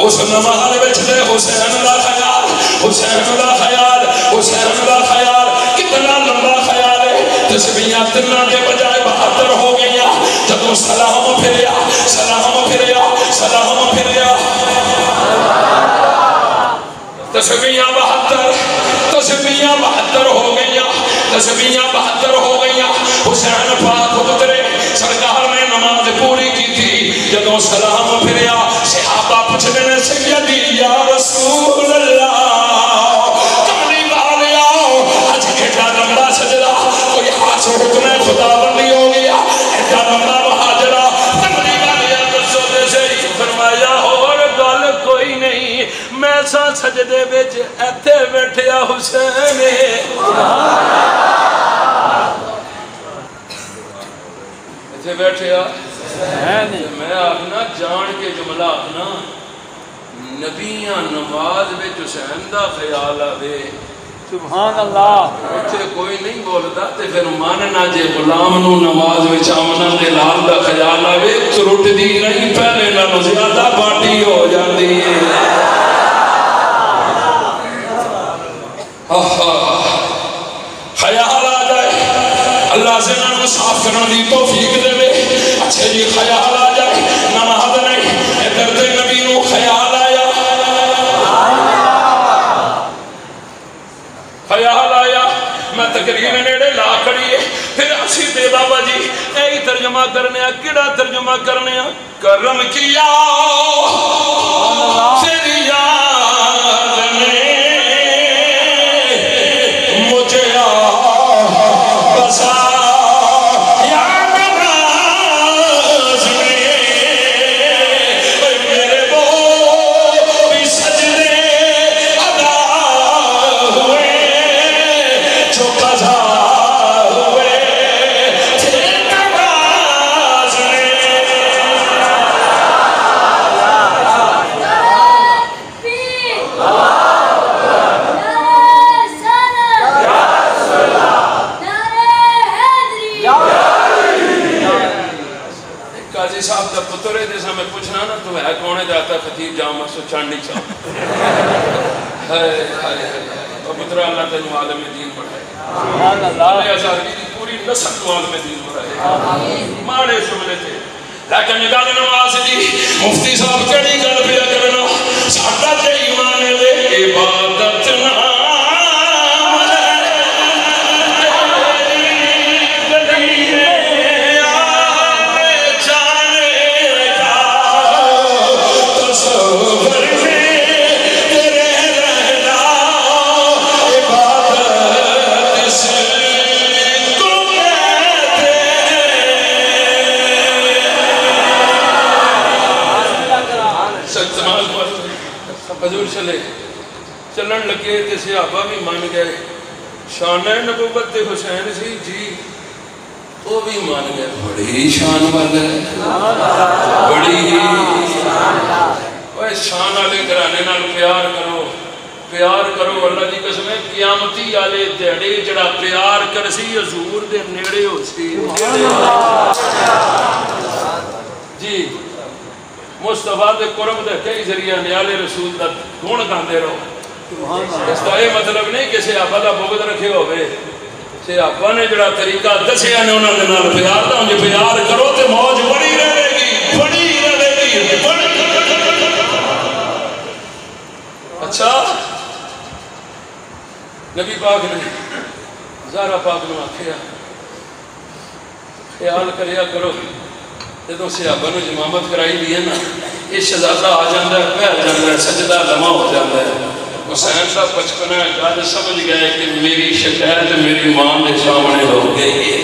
اس نماز وچ دے حسین دا خیال حسین دا خیال حسین دا خیال کتنا لمبا خیال ہے تسبیحاں تنہ کے بجائے 72 ہو گئیاں جب سلام پھریا سلام پھریا سلام پھریا تسبیحاں 72 ہو گئیاں تسبیحاں 72 ہو گئیاں حسین پاک اترے سرکار نے نماز پوری کی تھی جدوں سلام پھریا صحابہ پوچھنے نے سیدی یا رسول اللہ کملی والے آؤ آج ایڈا لمبا سجدہ کوئی ہاتھ حکم خدا بندی ہو گیا ایڈا لمبا مہاجرہ کملی والے دسو دے سے فرمایا اور گل کوئی نہیں میں سا سجدے بچ ایتھے بیٹھیا حسین ایتھے بیٹھیا میں آخنا جان کے جملہ آخنا نبیاں نماز بچ حسین دا خیال آوے سبحان اللہ اتھے کوئی نہیں بولتا تے پھر ماننا جے غلام نو نماز وچ آمنا تے لال دا خیال آوے ترٹ دی نہیں پہلے نالوں زیادہ باٹی ہو جاندی ہے خیال آ جائے اللہ سے نام صاف کرنا دی توفیق دے وے اچھے جی خیال آ جائے نماز نہیں ادھر دے نبی نو خیال آیا خیال آیا میں تقریر نیڑے لا کھڑی ہے پھر اسی دے بابا جی اے ترجمہ کرنے کیڑا ترجمہ کرنے کرم کیا تیری یاد نے مجھے بسا صاحب دا پتر ہے جیسا میں پوچھنا نا تو ہے کونے جاتا خطیب جامع سو چانڈی چاہتا اور پترہ اللہ تجھو عالم دین بڑھائے اللہ ازاری دی پوری نسل کو عالم دین بڑھائے ماڑے شملے تھے لیکن نگاہ نماز دی مفتی صاحب کڑی گل پیا کرنا ساڑھا تے ایمان دے عبادت نہ حضور چلے چلن لگے تے صحابہ بھی مان گئے شان نبوت تے حسین سی جی وہ بھی مان گئے بڑی شان والا ہے بڑی ہی شان والے گھرانے نال پیار کرو اللہ دی قسم ہے قیامتی والے دیہڑے جڑا پیار کرسی حضور دے نیڑے ہو سی جی مصطفیٰ دے قرب دے کئی ذریعہ نیالے رسول دا گھون گاندے رہو. اس کا یہ مطلب نہیں کہ صحابہ دا بغض رکھے ہوئے. صحابہ نے جڑا طریقہ دسیا نے انہوں نے نال پیار دا انجھے پیار کرو تے موج بڑی رہے گی، بڑی رہے گی، بڑی. اچھا نبی پاک نے زہرا پاک نے آکھیا خیال کریا کرو جدوں صحابہ نے امامت کرائی دی ہے نا یہ شہزادہ آ جاندہ ہے، پہل جاندہ ہے، سجدہ لمحہ ہو جاندہ ہے. حسین صاحب بچپنا جانے سمجھ گئے کہ میری شکایت میری ماں نے سامنے ہو گئی ہے.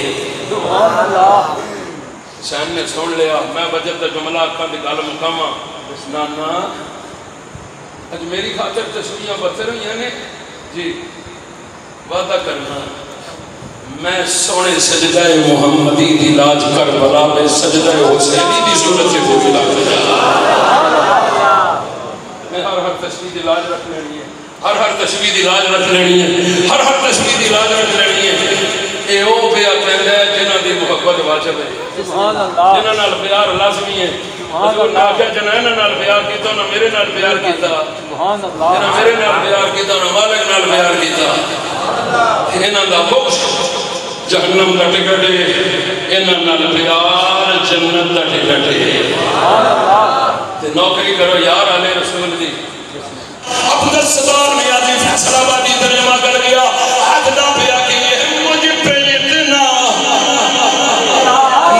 حسین نے سن لیا. میں بجب دا جملہ آکھاں دی گل مکاما نانا اج میری خاطر تسبیحاں بتر ہوئی ہیں جی وعدہ کرنا میں سونے سجدہ محمدی دی لاج کربلا میں سجدہ حسینی دی صورت سے پوری لاج میں ہر تسبیح دی لاج رکھ لینی ہے، ہر تسبیح دی لاج رکھ لینی ہے، ہر تسبیح دی لاج رکھ لینی ہے. اے او پیا کہندا ہے جنہاں دی محبت واجب ہے، جنہاں نال پیار لازمی ہے. حضور نے آخیا جنہاں نال پیار کیتا نہ میرے نال پیار کیتا، جنہاں میرے نال پیار کیتا نہ مالک نال پیار کیتا. انہاں دا بغض جہنم دا ٹکٹ ہے، انہاں نال پیار جنت دا ٹکٹ ہے. تے نوکری کرو یار علی رسول دی. عبد الستار نیازی فیصلہ آبادی ترجمہ کر گیا حقدہ پیا کہ یہ مجھ پہ اتنا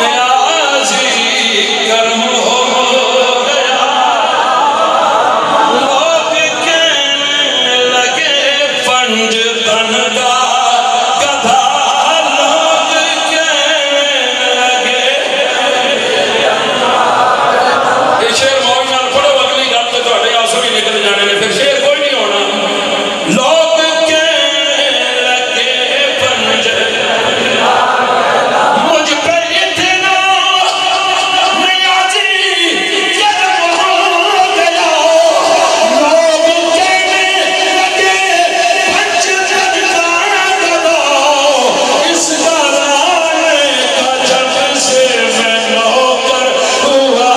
نیازی کرم ہو گیا لوگ کہنے لگے پنج تن کا گدھا لوگ کہنے لگے. یہ شعر موج نال پڑھو اگلی گل تو تہاڈے آنسو بھی نکل جانے نے پھر شعر کوئی نہیں ہونا. لوگ کہنے لگے پنج مجھ پہ اتنا نیازی کرم ہو گیا لوگ کہنے لگے پنج تن کا گدھا اس گھرانے کا جب سے میں نوکر ہوا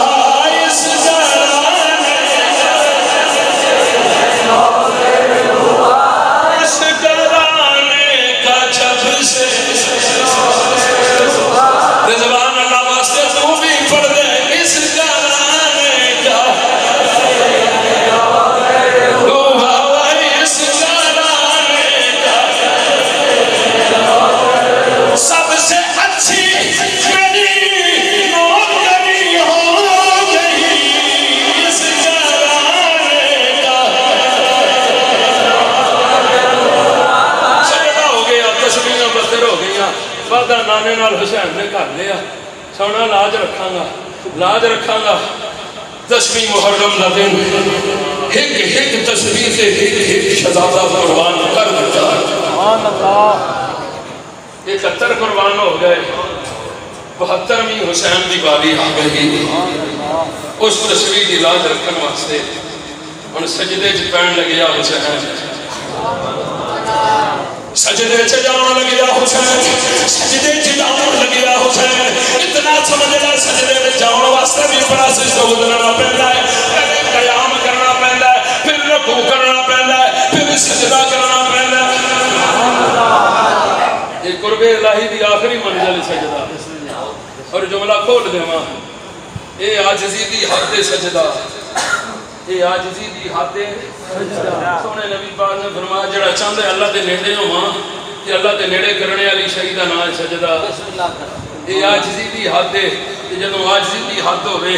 اس گھرانے کا جب سے. رضوان اللہ واسطے تو بھی پڑھ دے اس گھرانے کا ہوا اس گھرانے کا سب سے اچھی میری نوکری ہو گئی اس گھرانے کا. سجدہ ہو گیا، تسبیحاں بتر ہو گئیاں. وعدہ نانے نال حسین نے کر لیا سونا لاج رکھاں گا، لاج رکھاں گا. 10ویں محرم دا دن ایک تسبیح سے ایک شہزادہ قربان کر دیتا. 71 قربان ہو گئے. 72ویں حسین دی باری آ گئی. اس تسبیح دی لاج رکھن واسطے ہن سجدے چ پین لگیا حسین، سجدے چ جاؤن لگیا حسین، سجدے چ جاؤن لگیا حسین. اتنا سمجھ لے سجدے میں جاؤن واسطے بھی بڑا سجدہ گزرنا پہندا ہے. پہلے قیام کرنا پہندا ہے، پھر رکوع کرنا پہندا ہے، پھر سجدہ کرنا پہندا ہے. یہ قرب الہی دی آخری منزل سجدہ. اور جملہ کھول دیواں اے عاجزی دی حد سجدہ، اے عاجزی دی حد سجدہ. سونے نبی پاک نے فرمایا جڑا چاہندا ہے اللہ دے نیڑے ہوواں تے اللہ دے نیڑے کرنے والی شے دا نام ہے سجدہ. اے عاجزی دی حد ہے. جدوں عاجزی دی حد ہوے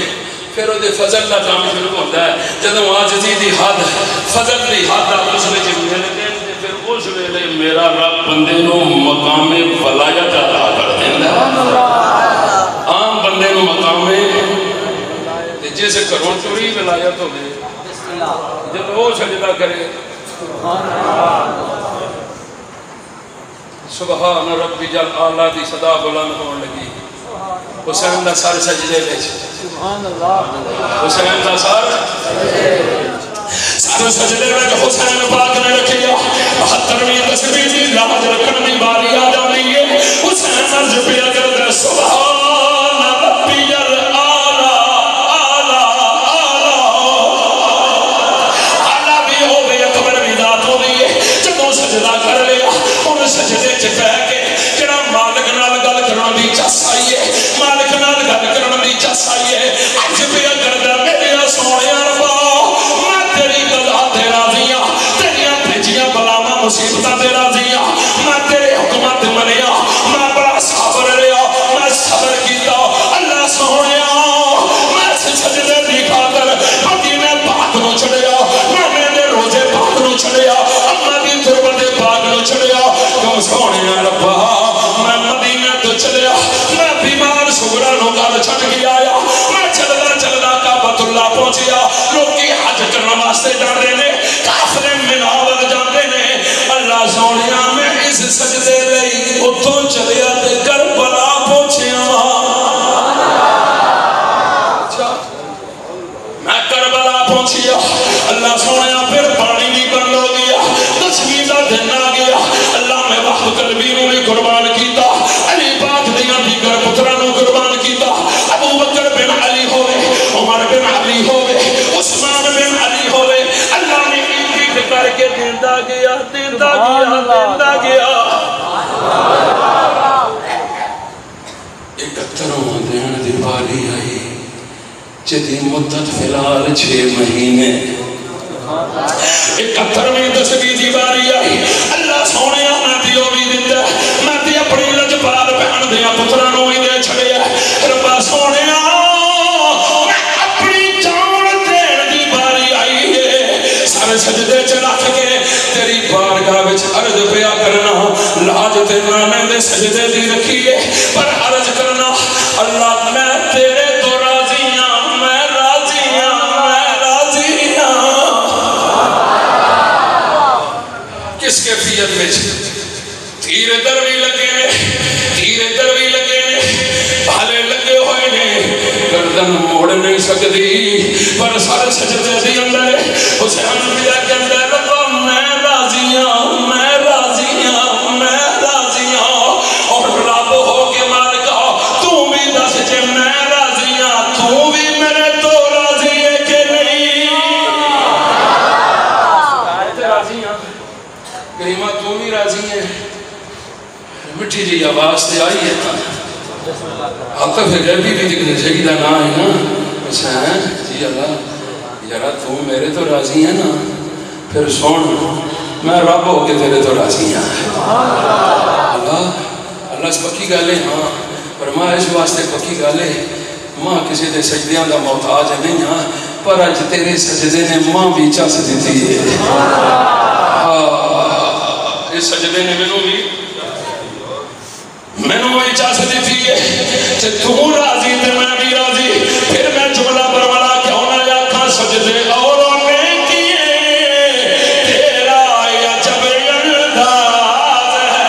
پھر وہ فضل دا کام شروع ہوتا ہے. جدوں عاجزی دی حد فضل دی حد اس وچ مل گئے تے پھر اس ویلے میرا رب بندے نو مقام ولایت عطا کر دیندا ہے. عام بندے نو مقام تے جس گھروں چوری ولایت ہوے جب وہ سجدہ کرے سبحان ربی جل اعلیٰ دی صدا بلند ہون لگی. حسین دا سر سجدے وچ، حسین دا سر سجدے وچ حسین پاک نے رکھیا. 72ویں تسبیح دی لاج رکھن دی باری آ جاندی ہے. حسین عرض پیا کردا سبحان ربی جل اعلیٰ اعلیٰ واسطے جاندے نے کافر منا ول جاندے نے اللہ سونیا میں اس سجدے لئی اتوں چلیا تے کربلا پہنچیا میں کربلا پہنچیا اللہ سونیا پھر پانی بھی بند ہو گیا 10ویں دا دن آ گیا اللہ میں وقت قلبی نو بھی قربان کیتا علی پاک دیاں دیگر پتراں نو قربان کیتا ابو بکر بن علی ہوئے عمر بن علی ہوئے عثمان بن علی ہوئے اللہ نے ایک ایک کر کے دیندا گیا دیندا گیا دیندا گیا 71 دن دی باری آئی جدی مدت فلال 6 مہینے 71ویں 10ویں دی باری آئی اللہ سونے میں دیو بھی دیتا میں دی اپنی لجپال بہن دیا پترانوں ہی دے چھڑیا ربا سونے میں اپنی جان دین دی باری آئی ہے سارے سجدے چلا کے تیری بارگاہ وچ عرض پیا کرنا لاج تے نانے دے سجدے دی رکھیے پر عرض کرنا اللہ میں تیرے تو راضی ہوں میں راضی ہوں میں راضی ہوں کس کیفیت میں دھیرے دروی لگے بھالے لگے ہوئے نے گردن موڑ نہیں سکتی پر سارے سجدے دی اندر حسین انبیاء کے اندر رکھو میں راضی ہوں میں راضی ہوں میں راضی ہوں اور رب ہو کے مالکا تو بھی دس جے میں راضی ہوں تو بھی میرے تو راضی ہے کہ نہیں راضی ہوں کریمہ تو بھی راضی ہے مٹھی جی آواز تے آئی ہے آقا پھر غیبی بھی دکھنے شہیدہ نہ آئے نا اچھا ہے جی اللہ یارا تو میرے تو راضی ہے نا پھر سون میں رب ہو کے تیرے تو راضی ہیں اللہ اس پکی گالے ہاں پر ماں اس واسطے پکی گالے ماں کسی دے سجدیاں دا محتاج نہیں ہاں پر اج تیرے سجدے نے ماں بھی چاس دیتی ہے اس سجدے نے مینوں بھی اجازت دیتی ہے کہ تو راضی تے میں بھی راضی پھر میں جملہ برملا کیوں نہ آکھاں سجدے اوروں نے کیے تیرا یا جب انداز ہے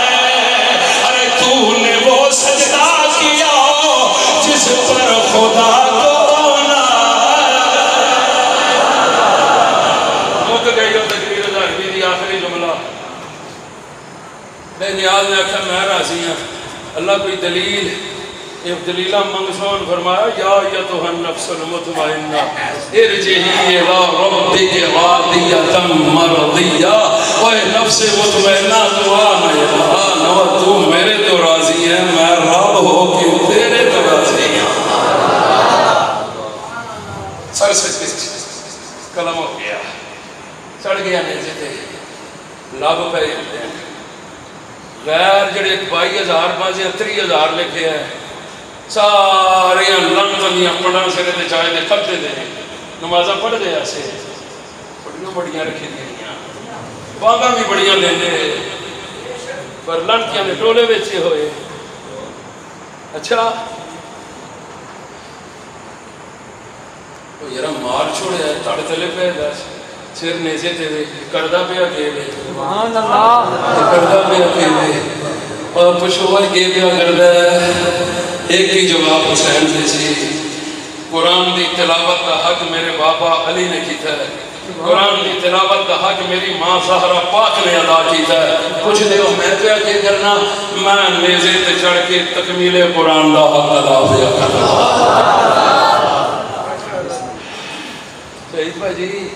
ارے تو نے وہ سجدہ کیا جس پر خدا کو مک گئی ہو تقریر ظاہری دی آخری جملہ بے نیاز نے آکھا میں راضی ہوں اللہ کوئی دلیل ایک دلیلہ منگسون فرمایا یا ایتھا النفس المطمئنہ ارجعی الی ربک راضیۃ مرضیہ اوہ نفس مطمئنہ تو آنا تو میرے تو راضی ہے میں رب ہو کے تیرے تو راضی ہوں سر سجدے کلم ہو گیا چڑھ گیا نیزے تے لب پہ غیر جڑے 22,000 بازیاں 30,000 لکھے ہیں ساریاں لنگنیاں پڑھاں سرے دے چاہے دے کھلتے دے نمازہ پڑھ دے ایسے بڑیاں بڑیاں رکھے دیاں بانگاں بھی بڑیاں لے لے پر لنکیاں نے ٹولے بیچے ہوئے اچھا وہ یرا مار چھوڑے ہے تڑ تلے پہ دس سر نیزے تے کردہ پہ اکیلے سبحان اللہ کردہ پہ اکیلے اور پشوائے کے پہ کردہ ایک ہی جواب حسین سے سی قرآن دی تلاوت کا حق میرے بابا علی نے کیتا ہے قرآن دی تلاوت کا حق میری ماں زہرا پاک نے ادا کیتا ہے کچھ دیو میں پہ اکیل کرنا میں نیزے تے چڑھ کے تکمیل قرآن دا حق ادا پہ کرنا شہید بھائی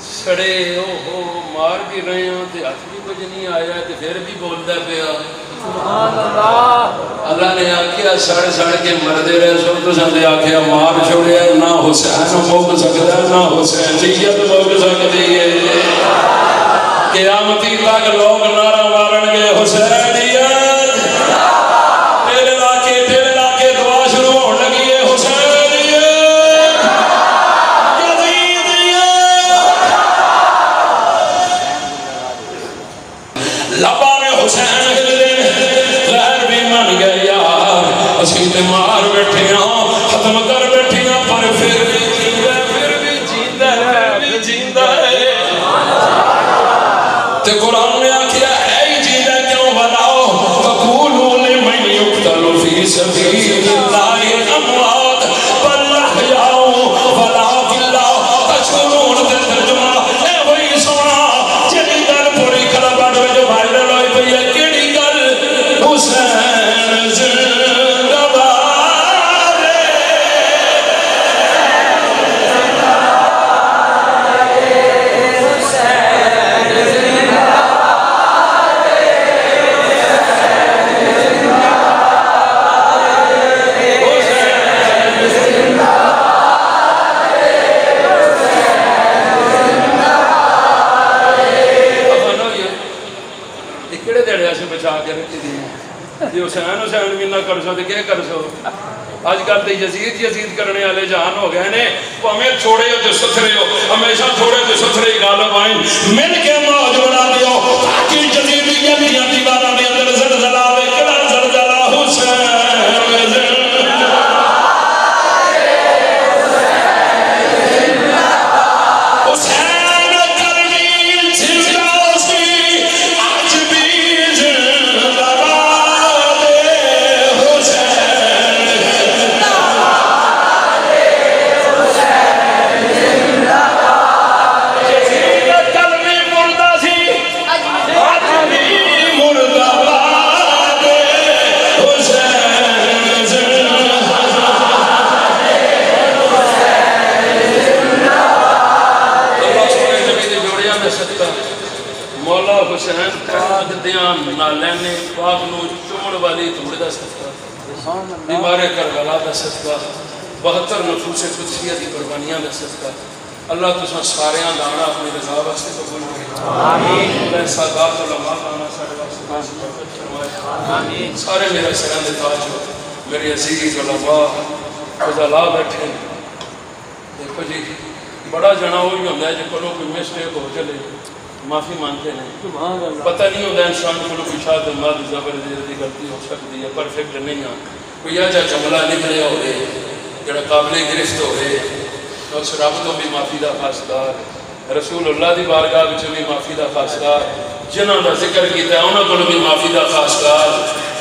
سڑے اوہو مار بھی رہے ہیں تے ہاتھ بھی کچھ نہیں آیا تے پھر بھی بولدا پیا سبحان اللہ اللہ نے آکھیا سڑ سڑ کے مردے رہے سو تو سندے آکھیا مار چھوڑیا نہ حسین موک سکتا ہے نہ حسین جیت موک سکتی ہے قیامتی تک لوگ نعرہ مارن گے حسینیت تیرے لاکے دعا شروع ہون لگی ہے لبا میں حسین ہلے غیر بھی من گئے یار اسی تے مار بیٹھیاں ختم کر بیٹھیاں پر پھر بھی جیندہ ہے بچا کے رکھی دی جی حسین بھی نہ کر سو تو کیا کر سو آج کل تو یزید کرنے والے جہان ہو گئے نے وہ ہمیں چھوڑے ہو جو ستھرے ہو ہمیشہ چھوڑے جو ستھرے ہی غالب آئیں مل کے موج بنا دیو تاکہ یزیدیت کی دیواروں کے اندر زلزلہ آوے کلا زلزلہ حسین حسین پاک دیان نالین پاک نو چومڑ والی دھوڑ دا صدقہ بیمار کربلا دا صدقہ 72 نفوس قدسیہ دی قربانیاں دا صدقہ اللہ تساں ساریاں دانا اپنی رضا واسطے قبول کرے آمین اللہ سادات علماء دانا سارے واسطے آمین سارے میرے سران دے تاج ہو میری عزیز علماء خدا لا بیٹھے دیکھو جی بڑا جنا ہوئی ہوندہ ہے جو کلوں کوئی مسٹیک ہو چلے معافی مانتے ہیں پتہ نہیں ہوتا انسان کو کوئی شاید ماد زبردستی غلطی ہو سکتی ہے پرفیکٹ نہیں ہے کوئی ایجا جملہ نکلے ہوئے جڑا قابل گرفت ہوئے اس رب تو بھی معافی دا خواستگار رسول اللہ دی بارگاہ وچ بھی معافی دا خواستگار جنہاں دا ذکر کیتا ہے انہاں کو بھی معافی دا خواستگار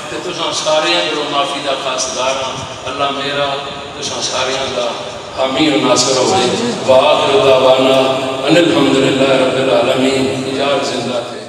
تے تساں سارے جو معافی دا خواستگار اللہ میرا تساں سارے دا حامی و ناصر ہوئے وآخر دعوانا ان الحمدللہ رب العالمین اجازت زندہ تھے